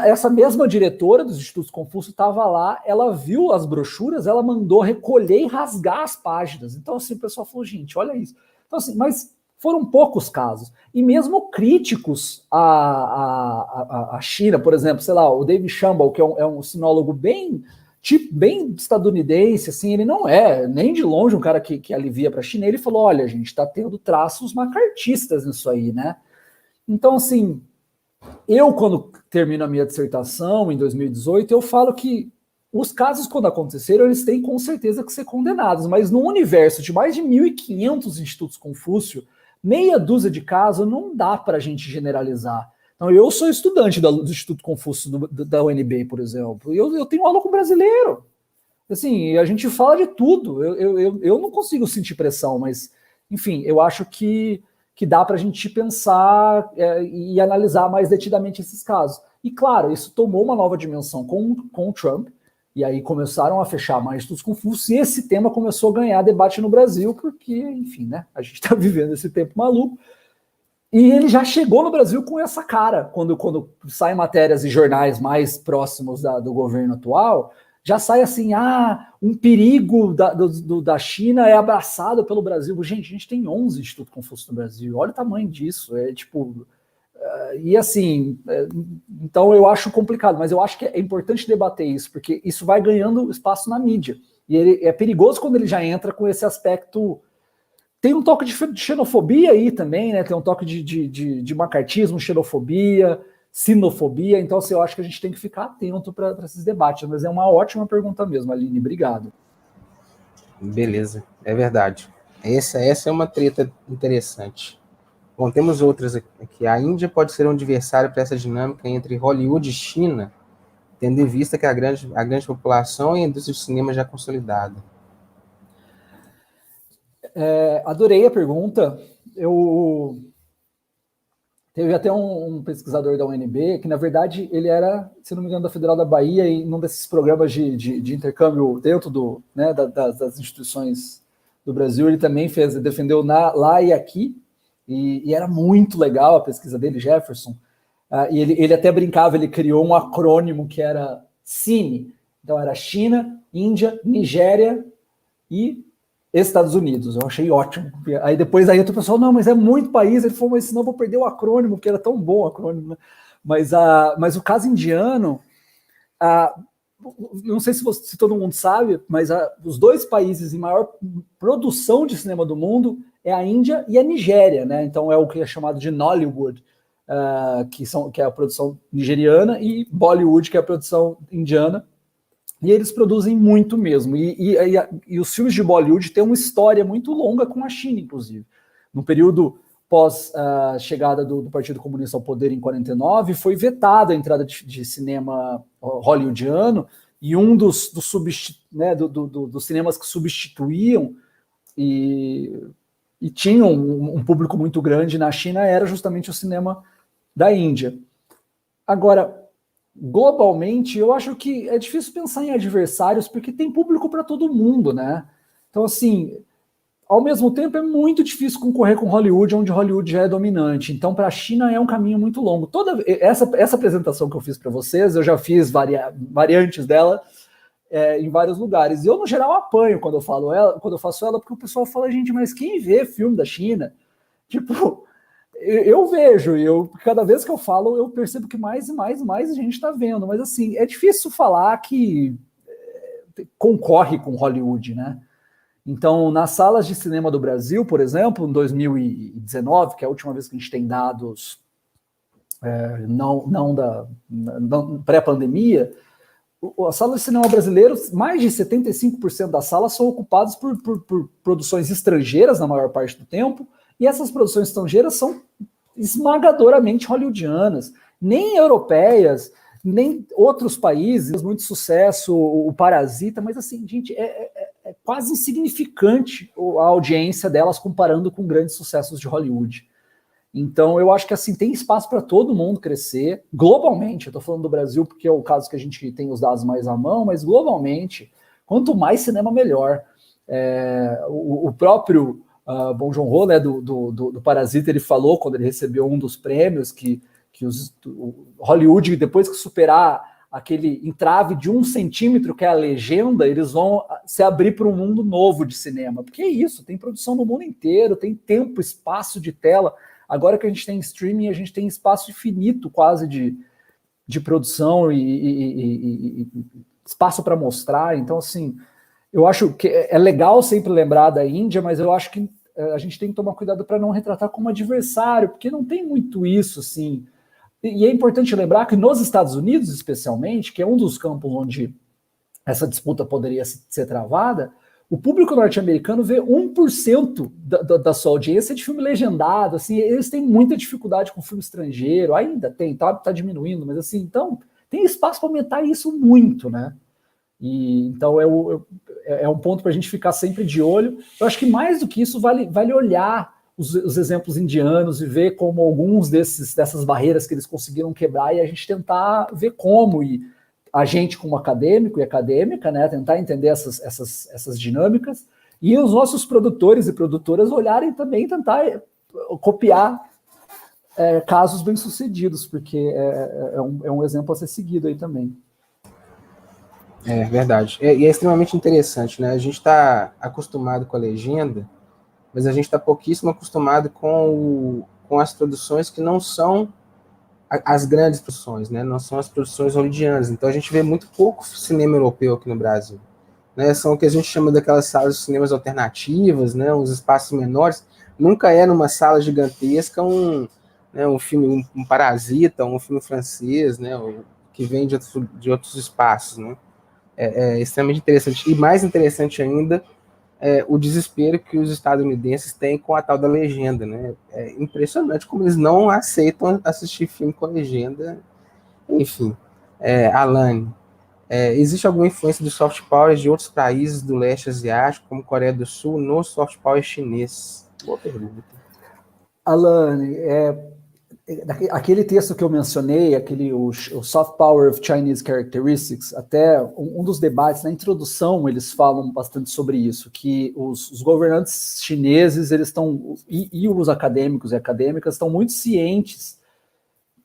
Essa mesma diretora dos Institutos Confúcio estava lá, ela viu as brochuras, ela mandou recolher e rasgar as páginas. Então, assim, o pessoal falou, gente, olha isso. Então, assim, mas foram poucos casos. E mesmo críticos à China, por exemplo, sei lá, o David Shambaugh, que é um sinólogo bem estadunidense, assim, ele não é nem de longe um cara que alivia para a China. Ele falou, olha, gente, está tendo traços macartistas nisso aí, né? Então, assim, eu, quando termino a minha dissertação, em 2018, eu falo que os casos, quando aconteceram, eles têm com certeza que ser condenados, mas no universo de mais de 1.500 institutos Confúcio, meia dúzia de casos não dá para a gente generalizar. Então, eu sou estudante do Instituto Confúcio da UNB, por exemplo, e eu tenho aula com brasileiro. Assim, a gente fala de tudo. Eu não consigo sentir pressão, mas, enfim, eu acho que dá para a gente pensar e analisar mais detidamente esses casos. E, claro, isso tomou uma nova dimensão com o Trump, e aí começaram a fechar mais institutos Confúcios, e esse tema começou a ganhar debate no Brasil, porque, enfim, né, a gente está vivendo esse tempo maluco. E ele já chegou no Brasil com essa cara, quando saem matérias e jornais mais próximos do governo atual, já sai assim, um perigo da China é abraçado pelo Brasil. Gente, a gente tem 11 Institutos Confúcio no Brasil, olha o tamanho disso, e assim, então eu acho complicado, mas eu acho que é importante debater isso, porque isso vai ganhando espaço na mídia, e ele é perigoso quando ele já entra com esse aspecto. Tem um toque de xenofobia aí também, né? Tem um toque de macartismo, xenofobia, sinofobia. Então, assim, eu acho que a gente tem que ficar atento para esses debates. Mas é uma ótima pergunta mesmo, Aline. Obrigado. Beleza, é verdade. Essa é uma treta interessante. Bom, temos outras aqui. A Índia pode ser um adversário para essa dinâmica entre Hollywood e China, tendo em vista que a grande população e a indústria de cinema já consolidada. Adorei a pergunta. Teve até um pesquisador da UNB, que na verdade ele era, se não me engano, da Federal da Bahia, e num desses programas de intercâmbio dentro das instituições do Brasil, ele também defendeu lá e aqui, e era muito legal a pesquisa dele, Jefferson. E ele até brincava, ele criou um acrônimo que era CINE. Então era China, Índia, Nigéria e Estados Unidos. Eu achei ótimo. Aí depois o pessoal, não, mas é muito país. Ele falou, mas senão eu vou perder o acrônimo, porque era tão bom o acrônimo. Né? Mas o caso indiano, não sei se todo mundo sabe, mas os dois países em maior produção de cinema do mundo é a Índia e a Nigéria, né? Então é o que é chamado de Nollywood, que é a produção nigeriana, e Bollywood, que é a produção indiana. E eles produzem muito mesmo. E os filmes de Bollywood têm uma história muito longa com a China, inclusive. No período pós chegada do Partido Comunista ao poder em 49, foi vetada a entrada de cinema hollywoodiano, e um dos cinemas que substituíam e tinham um público muito grande na China era justamente o cinema da Índia. Agora, globalmente, eu acho que é difícil pensar em adversários, porque tem público para todo mundo, né? Então, assim, ao mesmo tempo é muito difícil concorrer com Hollywood, onde Hollywood já é dominante. Então, para a China é um caminho muito longo. Toda essa apresentação que eu fiz para vocês, eu já fiz variantes dela em vários lugares. E eu, no geral, apanho quando eu faço ela, porque o pessoal fala, gente, mas quem vê filme da China? Tipo, eu vejo, cada vez que eu falo, eu percebo que mais e mais a gente está vendo. Mas, assim, é difícil falar que concorre com Hollywood, né? Então, nas salas de cinema do Brasil, por exemplo, em 2019, que é a última vez que a gente tem dados não pré-pandemia, as salas de cinema brasileiros, mais de 75% das salas são ocupadas por produções estrangeiras, na maior parte do tempo, e essas produções estrangeiras são esmagadoramente hollywoodianas, nem europeias, nem outros países, muito sucesso, o Parasita, mas assim, gente, é quase insignificante a audiência delas comparando com grandes sucessos de Hollywood. Então, eu acho que assim tem espaço para todo mundo crescer, globalmente. Eu estou falando do Brasil porque é o caso que a gente tem os dados mais à mão, mas globalmente, quanto mais cinema, melhor. O próprio Bong Joon-ho, né, do Parasita, ele falou, quando ele recebeu um dos prêmios, que o Hollywood, depois que superar aquele entrave de 1 centímetro, que é a legenda, eles vão se abrir para um mundo novo de cinema. Porque é isso, tem produção no mundo inteiro, tem tempo, espaço de tela. Agora que a gente tem streaming, a gente tem espaço infinito quase de produção e espaço para mostrar. Então, assim, eu acho que é legal sempre lembrar da Índia, mas eu acho que a gente tem que tomar cuidado para não retratar como adversário, porque não tem muito isso, assim. E é importante lembrar que nos Estados Unidos, especialmente, que é um dos campos onde essa disputa poderia ser travada, o público norte-americano vê 1% da sua audiência de filme legendado, assim, eles têm muita dificuldade com filme estrangeiro, ainda tem, tá diminuindo, mas assim, então tem espaço para aumentar isso muito, né? E então é um ponto para a gente ficar sempre de olho. Eu acho que mais do que isso vale olhar os exemplos indianos e ver como alguns dessas barreiras que eles conseguiram quebrar e a gente tentar ver como, e a gente como acadêmico e acadêmica, né, tentar entender essas dinâmicas, e os nossos produtores e produtoras olharem também, tentar copiar casos bem-sucedidos, porque é um exemplo a ser seguido aí também. É verdade. E é extremamente interessante, né? A gente está acostumado com a legenda, mas a gente está pouquíssimo acostumado com as produções que não são as grandes produções, né? Não são as produções hollywoodianas. Então a gente vê muito pouco cinema europeu aqui no Brasil, né? São o que a gente chama daquelas salas de cinemas alternativas, né? Uns espaços menores. Nunca é numa sala gigantesca um filme, um Parasita, um filme francês, né? Que vem de outros espaços, né? É extremamente interessante. E mais interessante ainda o desespero que os estadunidenses têm com a tal da legenda, né? É impressionante como eles não aceitam assistir filme com legenda. Enfim, Alane, existe alguma influência do soft power de outros países do leste asiático, como Coreia do Sul, no soft power chinês? Boa pergunta. Alane, aquele texto que eu mencionei, o Soft Power of Chinese Characteristics, até um dos debates, na introdução, eles falam bastante sobre isso, que os governantes chineses, eles estão, e os acadêmicos e acadêmicas, estão muito cientes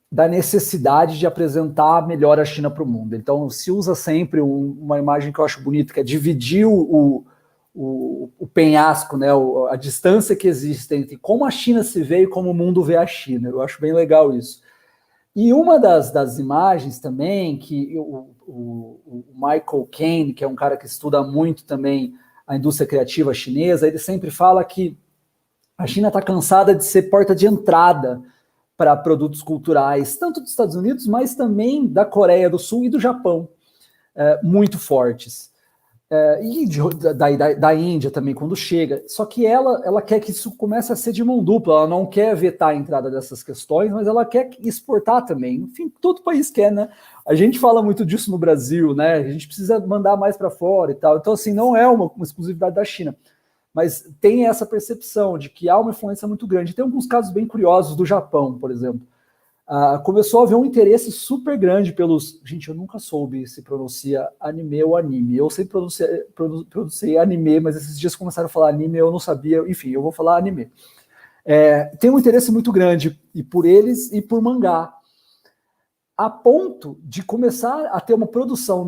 da necessidade de apresentar melhor a China para o mundo. Então, se usa sempre uma imagem que eu acho bonita, que é dividir o penhasco, né, a distância que existe entre como a China se vê e como o mundo vê a China. Eu acho bem legal isso. E uma das imagens também, que o Michael Caine, que é um cara que estuda muito também a indústria criativa chinesa, ele sempre fala que a China está cansada de ser porta de entrada para produtos culturais, tanto dos Estados Unidos, mas também da Coreia do Sul e do Japão, muito fortes. E da Índia também, quando chega. Só que ela quer que isso comece a ser de mão dupla, ela não quer vetar a entrada dessas questões, mas ela quer exportar também. Enfim, todo país quer, né? A gente fala muito disso no Brasil, né? A gente precisa mandar mais para fora e tal. Então, assim, não é uma exclusividade da China, mas tem essa percepção de que há uma influência muito grande. Tem alguns casos bem curiosos do Japão, por exemplo. Começou a haver um interesse super grande pelos... Gente, eu nunca soube se pronuncia anime ou anime. Eu sempre pronunciei anime, mas esses dias começaram a falar anime, eu não sabia. Enfim, eu vou falar anime. Tem um interesse muito grande e por eles e por mangá, a ponto de começar a ter uma produção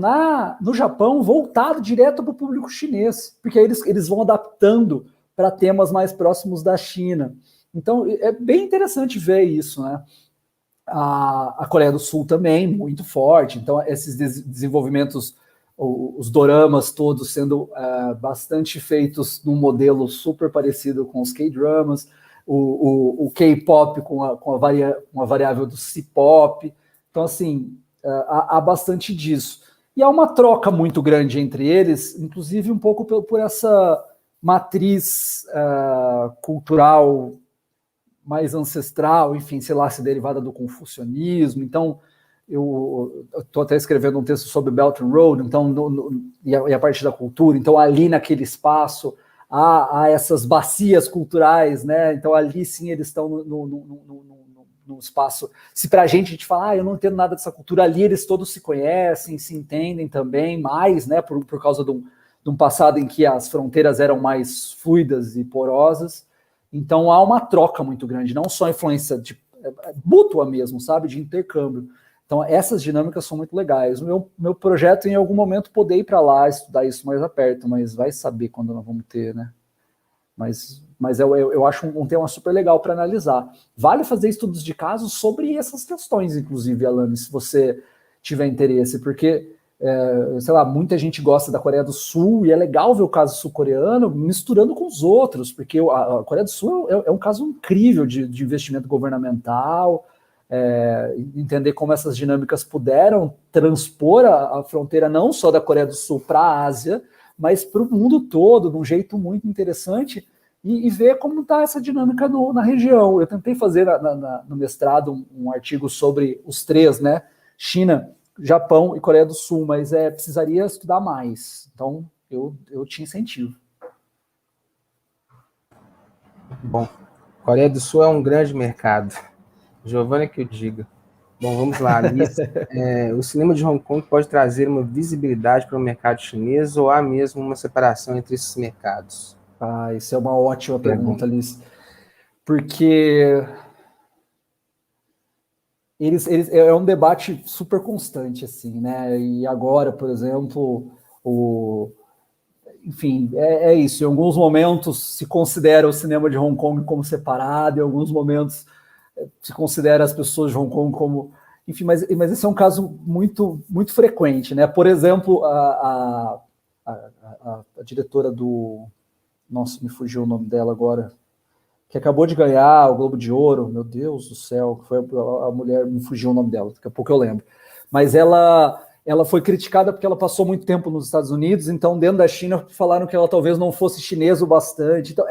no Japão voltada direto para o público chinês, porque aí eles vão adaptando para temas mais próximos da China. Então, é bem interessante ver isso, né? A Coreia do Sul também, muito forte. Então, esses desenvolvimentos, os doramas todos sendo bastante feitos num modelo super parecido com os K-dramas, o K-pop com a variável do C-pop. Então, assim, há bastante disso. E há uma troca muito grande entre eles, inclusive um pouco por essa matriz cultural mais ancestral, enfim, sei lá, se derivada do confucionismo. Então, eu estou até escrevendo um texto sobre Belt and Road, então, e a partir da cultura. Então, ali naquele espaço, há essas bacias culturais, né? Então ali sim eles estão no espaço. Se para a gente fala, eu não entendo nada dessa cultura, ali eles todos se conhecem, se entendem também mais, né? Por causa de um passado em que as fronteiras eram mais fluidas e porosas. Então há uma troca muito grande, não só influência mútua mesmo, sabe? De intercâmbio. Então essas dinâmicas são muito legais. O meu projeto em algum momento poder ir para lá estudar isso mais a perto, mas vai saber quando nós vamos ter, né? Mas eu acho um tema super legal para analisar. Vale fazer estudos de casos sobre essas questões, inclusive, Alane, se você tiver interesse, porque, sei lá, muita gente gosta da Coreia do Sul e é legal ver o caso sul-coreano misturando com os outros, porque a Coreia do Sul é um caso incrível de investimento governamental, entender como essas dinâmicas puderam transpor a fronteira não só da Coreia do Sul para a Ásia, mas para o mundo todo, de um jeito muito interessante, e ver como está essa dinâmica na região. Eu tentei fazer no mestrado um artigo sobre os três, né? China, Japão e Coreia do Sul, mas precisaria estudar mais. Então, eu te incentivo. Bom, Coreia do Sul é um grande mercado. Giovanna que eu diga. Bom, vamos lá, Alice. O cinema de Hong Kong pode trazer uma visibilidade para o mercado chinês ou há mesmo uma separação entre esses mercados? Isso é uma ótima pergunta, Alice. Porque é um debate super constante, assim, né? E agora, por exemplo, enfim, é isso. Em alguns momentos se considera o cinema de Hong Kong como separado, em alguns momentos se considera as pessoas de Hong Kong como... Enfim, mas esse é um caso muito, muito frequente, né? Por exemplo, a diretora do... Nossa, me fugiu o nome dela agora. Que acabou de ganhar o Globo de Ouro, meu Deus do céu, foi a mulher, me fugiu o nome dela, daqui a pouco eu lembro. Mas ela foi criticada porque ela passou muito tempo nos Estados Unidos, então dentro da China falaram que ela talvez não fosse chinesa o bastante. Então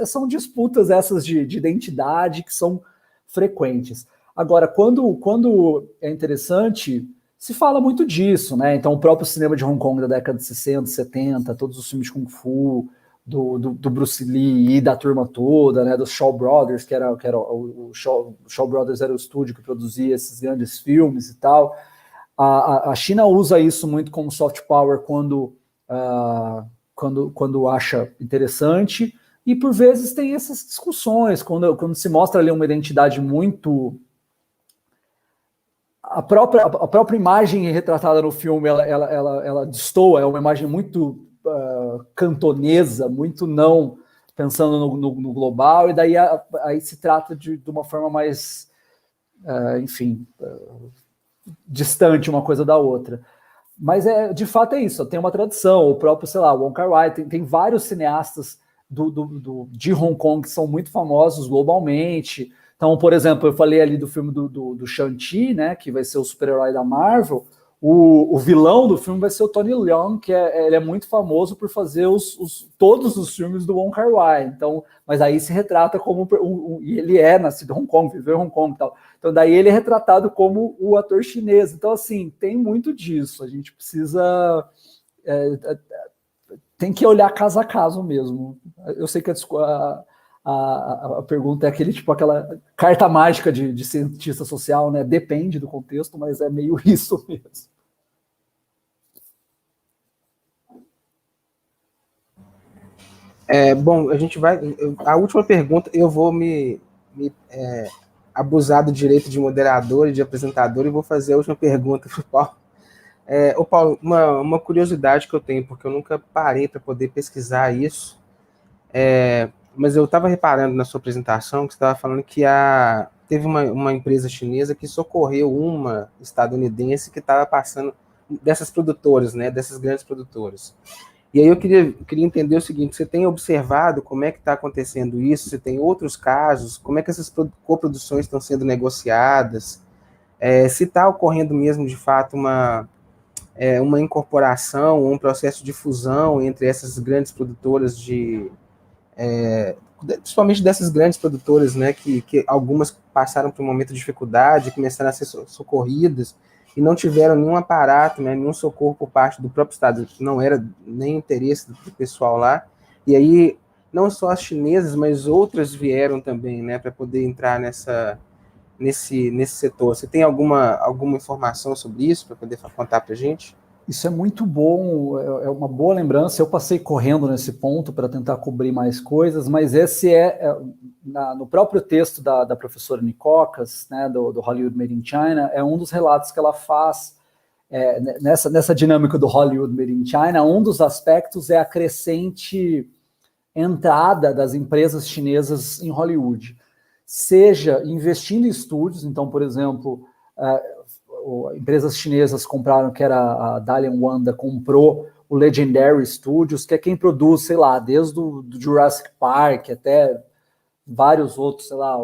são disputas essas de identidade que são frequentes. Agora, quando é interessante, se fala muito disso, né? Então o próprio cinema de Hong Kong da década de 60, 70, todos os filmes de Kung Fu, do Bruce Lee e da turma toda, né, dos Shaw Brothers, que era o Shaw Brothers era o estúdio que produzia esses grandes filmes e tal. A China usa isso muito como soft power quando acha interessante, e por vezes tem essas discussões, quando se mostra ali uma identidade muito... A própria imagem retratada no filme, ela destoa, é uma imagem muito cantonesa, muito não pensando no global, e daí aí se trata de uma forma mais, enfim, distante uma coisa da outra. Mas de fato é isso, tem uma tradição, o próprio, sei lá, Wong Kar-wai, tem vários cineastas de Hong Kong que são muito famosos globalmente. Então, por exemplo, eu falei ali do filme do Shang-Chi, né, que vai ser o super-herói da Marvel. O vilão do filme vai ser o Tony Leung, que ele é muito famoso por fazer todos os filmes do Wong Kar-wai. Então, mas aí se retrata como e ele é nascido em Hong Kong, viveu em Hong Kong e tal. Então daí ele é retratado como o ator chinês. Então assim, tem muito disso. A gente precisa tem que olhar caso a caso mesmo. Eu sei que a pergunta é aquela carta mágica de cientista social, né? Depende do contexto, mas é meio isso mesmo. Bom, a gente vai... A última pergunta, eu vou me abusar do direito de moderador e de apresentador e vou fazer a última pergunta para o Paulo. Ô Paulo, uma curiosidade que eu tenho, porque eu nunca parei para poder pesquisar isso, mas eu estava reparando na sua apresentação que você estava falando que teve uma empresa chinesa que socorreu uma estadunidense que estava passando, dessas produtoras, né, dessas grandes produtoras. E aí eu queria entender o seguinte, você tem observado como é que está acontecendo isso? Você tem outros casos? Como é que essas coproduções estão sendo negociadas? Se está ocorrendo mesmo, de fato, uma incorporação, um processo de fusão entre essas grandes produtoras principalmente dessas grandes produtoras, né, que algumas passaram por um momento de dificuldade, começaram a ser socorridas, e não tiveram nenhum aparato, né, nenhum socorro por parte do próprio Estado, que não era nem interesse do pessoal lá, e aí não só as chinesas, mas outras vieram também, né, para poder entrar nesse setor. Você tem alguma informação sobre isso para poder contar para a gente? Isso é muito bom, é uma boa lembrança. Eu passei correndo nesse ponto para tentar cobrir mais coisas, mas esse no próprio texto da professora Nicocas, né, do Hollywood Made in China, é um dos relatos que ela faz nessa dinâmica do Hollywood Made in China. Um dos aspectos é a crescente entrada das empresas chinesas em Hollywood, seja investindo em estúdios. Então, por exemplo, empresas chinesas compraram, que era a Dalian Wanda, comprou o Legendary Studios, que é quem produz, sei lá, desde o Jurassic Park até vários outros, sei lá,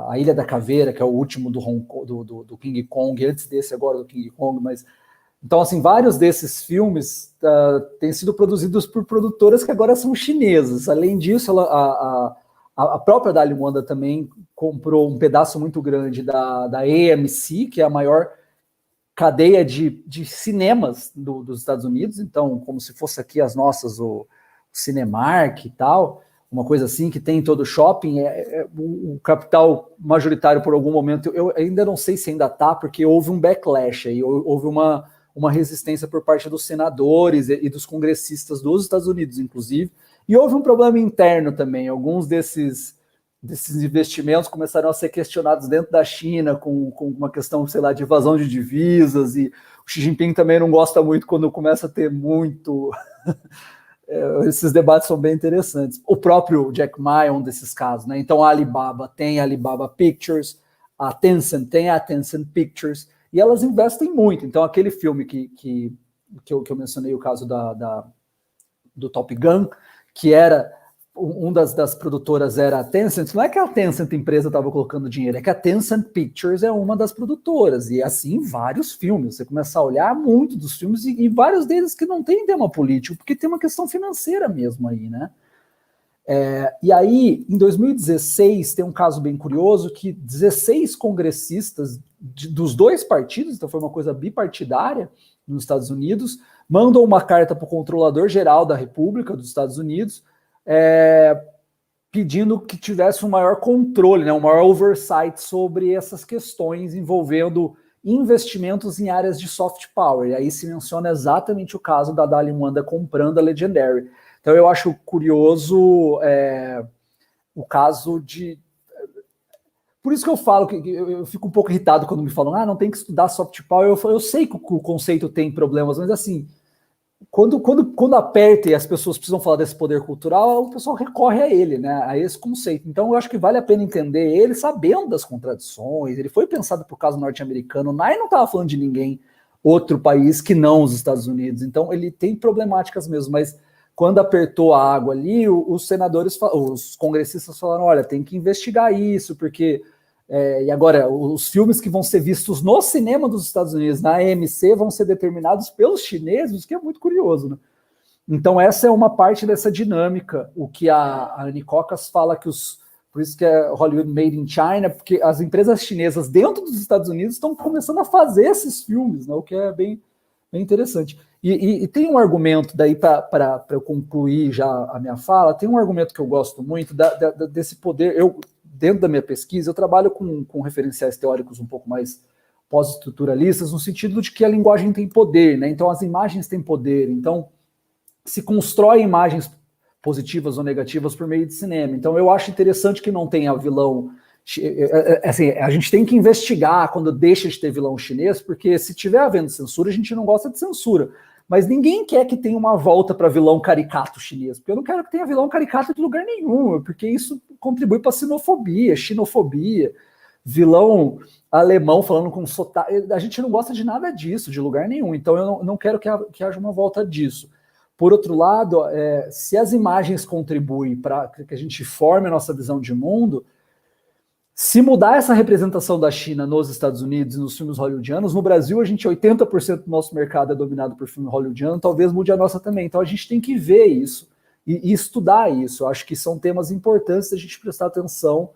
a Ilha da Caveira, que é o último do King Kong, antes desse agora do King Kong, mas... Então, assim, vários desses filmes têm sido produzidos por produtoras que agora são chinesas. Além disso, a própria Dalian Wanda também comprou um pedaço muito grande da AMC, que é a maior cadeia de cinemas dos Estados Unidos. Então, como se fosse aqui as nossas, o Cinemark e tal, uma coisa assim que tem em todo shopping. O capital majoritário, por algum momento, eu ainda não sei se ainda está, porque houve um backlash, aí houve uma resistência por parte dos senadores e dos congressistas dos Estados Unidos, inclusive, e houve um problema interno também. Alguns desses investimentos começaram a ser questionados dentro da China, com uma questão, sei lá, de evasão de divisas, e o Xi Jinping também não gosta muito quando começa a ter muito... Esses debates são bem interessantes. O próprio Jack Ma é um desses casos, né? Então a Alibaba tem a Alibaba Pictures, a Tencent tem a Tencent Pictures, e elas investem muito. Então aquele filme que eu mencionei, o caso do Top Gun, que era das produtoras era a Tencent. Não é que a Tencent empresa estava colocando dinheiro, é que a Tencent Pictures é uma das produtoras, e assim vários filmes. Você começa a olhar muito dos filmes, e vários deles que não tem tema político, porque tem uma questão financeira mesmo aí, né? E aí, em 2016, tem um caso bem curioso, que 16 congressistas dos dois partidos, então foi uma coisa bipartidária nos Estados Unidos, mandam uma carta para o Controlador-Geral da República dos Estados Unidos, pedindo que tivesse um maior controle, né, um maior oversight sobre essas questões envolvendo investimentos em áreas de soft power. E aí se menciona exatamente o caso da Dalian Wanda comprando a Legendary. Então eu acho curioso o caso de... Por isso que eu falo que eu fico um pouco irritado quando me falam, não tem que estudar soft power. Eu sei que o conceito tem problemas, mas assim, quando aperta e as pessoas precisam falar desse poder cultural, o pessoal recorre a ele, né, a esse conceito. Então eu acho que vale a pena entender ele sabendo das contradições. Ele foi pensado para o caso norte-americano, Nye não estava falando de ninguém, outro país que não os Estados Unidos. Então ele tem problemáticas mesmo, mas quando apertou a água ali, os senadores, os congressistas falaram, olha, tem que investigar isso, porque... e agora, os filmes que vão ser vistos no cinema dos Estados Unidos, na AMC, vão ser determinados pelos chineses, o que é muito curioso, né? Então essa é uma parte dessa dinâmica, o que a Nicocas fala que por isso que é Hollywood Made in China, porque as empresas chinesas dentro dos Estados Unidos estão começando a fazer esses filmes, né? O que é bem interessante. E tem um argumento, daí para eu concluir já a minha fala, tem um argumento que eu gosto muito desse poder. Dentro da minha pesquisa, eu trabalho com referenciais teóricos um pouco mais pós-estruturalistas, no sentido de que a linguagem tem poder, né? Então as imagens têm poder, então se constrói imagens positivas ou negativas por meio de cinema. Então eu acho interessante que não tenha vilão. Assim, a gente tem que investigar quando deixa de ter vilão chinês, porque se tiver havendo censura, a gente não gosta de censura. Mas ninguém quer que tenha uma volta para vilão caricato chinês, porque eu não quero que tenha vilão caricato de lugar nenhum, porque isso contribui para sinofobia, xenofobia, vilão alemão falando com sotaque. A gente não gosta de nada disso, de lugar nenhum. Então eu não quero que haja uma volta disso. Por outro lado, se as imagens contribuem para que a gente forme a nossa visão de mundo, se mudar essa representação da China nos Estados Unidos e nos filmes hollywoodianos, no Brasil 80% do nosso mercado é dominado por filme hollywoodiano, talvez mude a nossa também. Então a gente tem que ver isso e estudar isso. Eu acho que são temas importantes da gente prestar atenção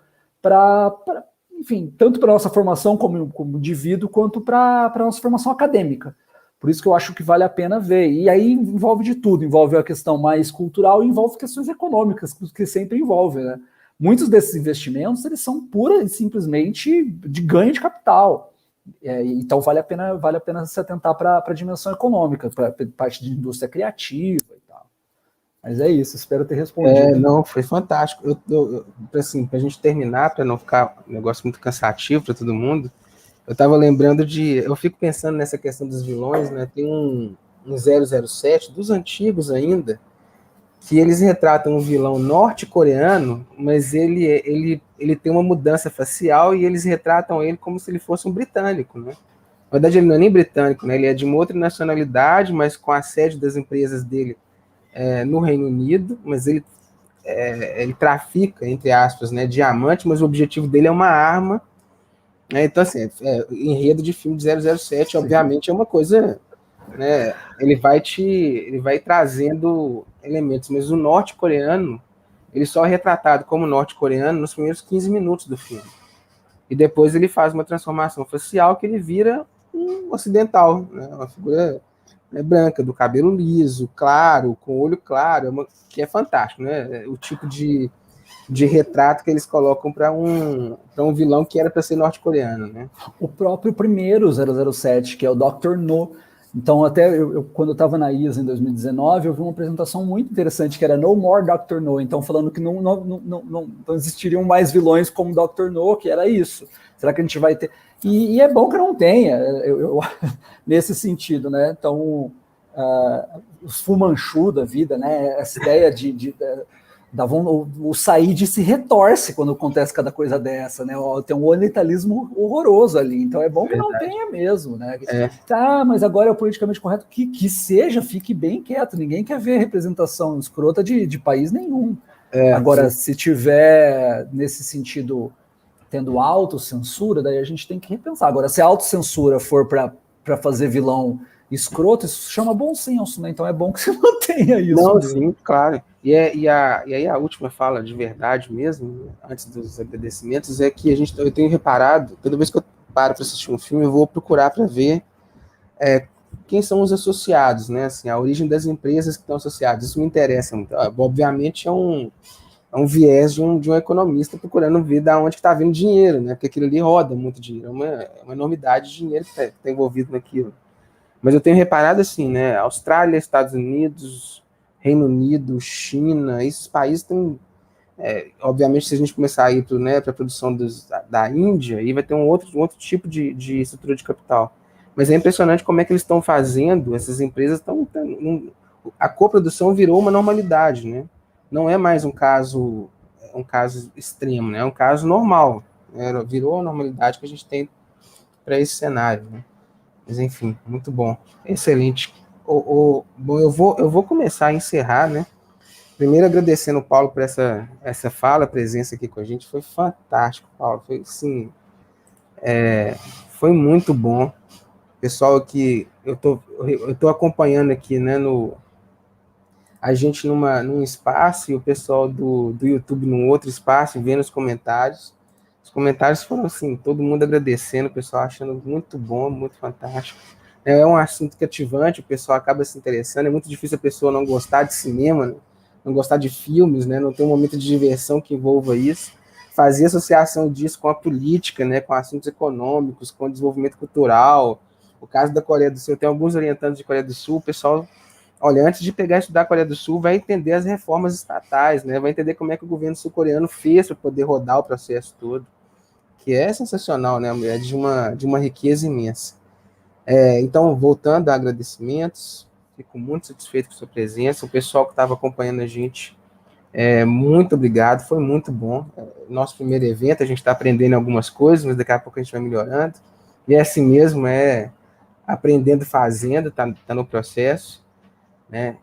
enfim, tanto para a nossa formação como indivíduo, quanto para a nossa formação acadêmica. Por isso que eu acho que vale a pena ver. E aí envolve de tudo, envolve a questão mais cultural e envolve questões econômicas, que sempre envolve, né? Muitos desses investimentos, eles são pura e simplesmente de ganho de capital. Então vale a pena se atentar para a dimensão econômica, para a parte de indústria criativa e tal. Mas é isso, espero ter respondido. Não, foi fantástico. Assim, para a gente terminar, para não ficar um negócio muito cansativo para todo mundo, eu estava lembrando eu fico pensando nessa questão dos vilões, né? Tem um 007, dos antigos ainda, que eles retratam um vilão norte-coreano, mas ele tem uma mudança facial e eles retratam ele como se ele fosse um britânico, né? Na verdade, ele não é nem britânico, né? Ele é de uma outra nacionalidade, mas com a sede das empresas dele no Reino Unido, mas ele trafica, entre aspas, né, diamante, mas o objetivo dele é uma arma, né? Então, assim, enredo de filme de 007, obviamente, é uma coisa, né? Ele vai trazendo elementos, mas o norte-coreano, ele só é retratado como norte-coreano nos primeiros 15 minutos do filme. E depois ele faz uma transformação facial que ele vira um ocidental, né? Uma figura branca, do cabelo liso, claro, com olho claro, que é fantástico, né? O tipo de retrato que eles colocam para um vilão que era para ser norte-coreano, né? O próprio primeiro 007, que é o Dr. No. Então, até quando eu estava na IAS em 2019, eu vi uma apresentação muito interessante, que era No More Dr. No. Então, falando que não existiriam mais vilões como Dr. No, que era isso. Será que a gente vai ter... E é bom que não tenha, nesse sentido, né? Então, os Fu Manchu da vida, né? Essa ideia o Said se retorce quando acontece cada coisa dessa, né? Tem um orientalismo horroroso ali, então é bom que não tenha mesmo, né? Mas agora é o politicamente correto, que seja, fique bem quieto, ninguém quer ver representação escrota de país nenhum. Agora, se tiver nesse sentido tendo autocensura, daí a gente tem que repensar. Agora, se a autocensura for para fazer vilão escroto, isso chama bom senso, né? Então é bom que você mantenha isso. Não, sim, claro. E aí a última fala de verdade mesmo, antes dos agradecimentos, é que eu tenho reparado, toda vez que eu paro para assistir um filme, eu vou procurar para ver quem são os associados, né? Assim, a origem das empresas que estão associadas. Isso me interessa muito. Obviamente é um viés de um economista procurando ver de onde está vindo dinheiro, né? Porque aquilo ali roda muito dinheiro, é uma enormidade de dinheiro que está envolvido naquilo. Mas eu tenho reparado assim, né? Austrália, Estados Unidos, Reino Unido, China, esses países têm... obviamente, se a gente começar a ir para a produção da Índia, aí vai ter um outro tipo de estrutura de capital. Mas é impressionante como é que eles estão fazendo, essas empresas a coprodução virou uma normalidade, né? Não é mais um caso extremo, né? É um caso normal, né? Virou a normalidade que a gente tem para esse cenário, né? Mas enfim, muito bom, excelente. Bom, eu vou começar a encerrar, né? Primeiro agradecendo o Paulo por essa fala, a presença aqui com a gente, foi fantástico, Paulo, foi assim, foi muito bom. Pessoal aqui, eu tô acompanhando aqui, né, a gente num espaço e o pessoal do YouTube num outro espaço, vendo os comentários. Os comentários foram assim, todo mundo agradecendo, o pessoal achando muito bom, muito fantástico. É um assunto cativante, o pessoal acaba se interessando, é muito difícil a pessoa não gostar de cinema, né? Não gostar de filmes, né? Não ter um momento de diversão que envolva isso. Fazer associação disso com a política, né? Com assuntos econômicos, com o desenvolvimento cultural. O caso da Coreia do Sul, tem alguns orientandos de Coreia do Sul, o pessoal, olha, antes de pegar e estudar a Coreia do Sul, vai entender as reformas estatais, né? Vai entender como é que o governo sul-coreano fez para poder rodar o processo todo, que é sensacional, né? É de uma riqueza imensa. Então, voltando a agradecimentos, fico muito satisfeito com a sua presença. O pessoal que estava acompanhando a gente, muito obrigado, foi muito bom. Nosso primeiro evento, a gente está aprendendo algumas coisas, mas daqui a pouco a gente vai melhorando. E é assim mesmo, aprendendo fazendo, tá no processo, né?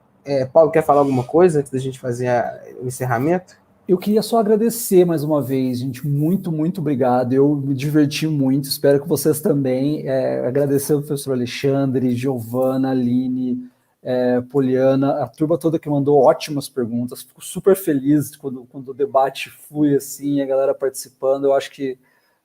Paulo, quer falar alguma coisa antes da gente fazer o encerramento? Eu queria só agradecer mais uma vez, gente, muito, muito obrigado, eu me diverti muito, espero que vocês também, agradecer ao professor Alexandre, Giovana, Aline, Poliana, a turma toda que mandou ótimas perguntas, fico super feliz quando o debate flui assim, a galera participando, eu acho que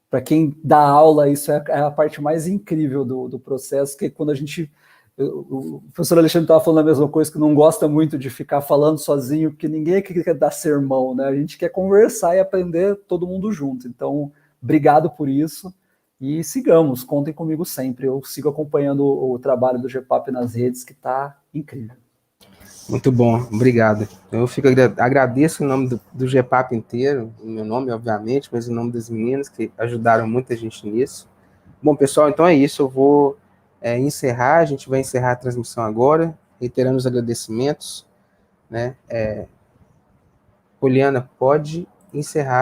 para quem dá aula, isso é a parte mais incrível do processo, que quando a gente O professor Alexandre estava falando a mesma coisa, que não gosta muito de ficar falando sozinho, porque ninguém quer dar sermão, né? A gente quer conversar e aprender todo mundo junto. Então, obrigado por isso e sigamos, contem comigo sempre. Eu sigo acompanhando o trabalho do GPAP nas redes, que está incrível. Muito bom, obrigado. Eu agradeço em nome do GPAP inteiro, em meu nome, obviamente, mas em nome das meninas que ajudaram muita gente nisso. Bom, pessoal, então é isso. Eu vou encerrar, a gente vai encerrar a transmissão agora, reiterando os agradecimentos, né? Poliana, pode encerrar.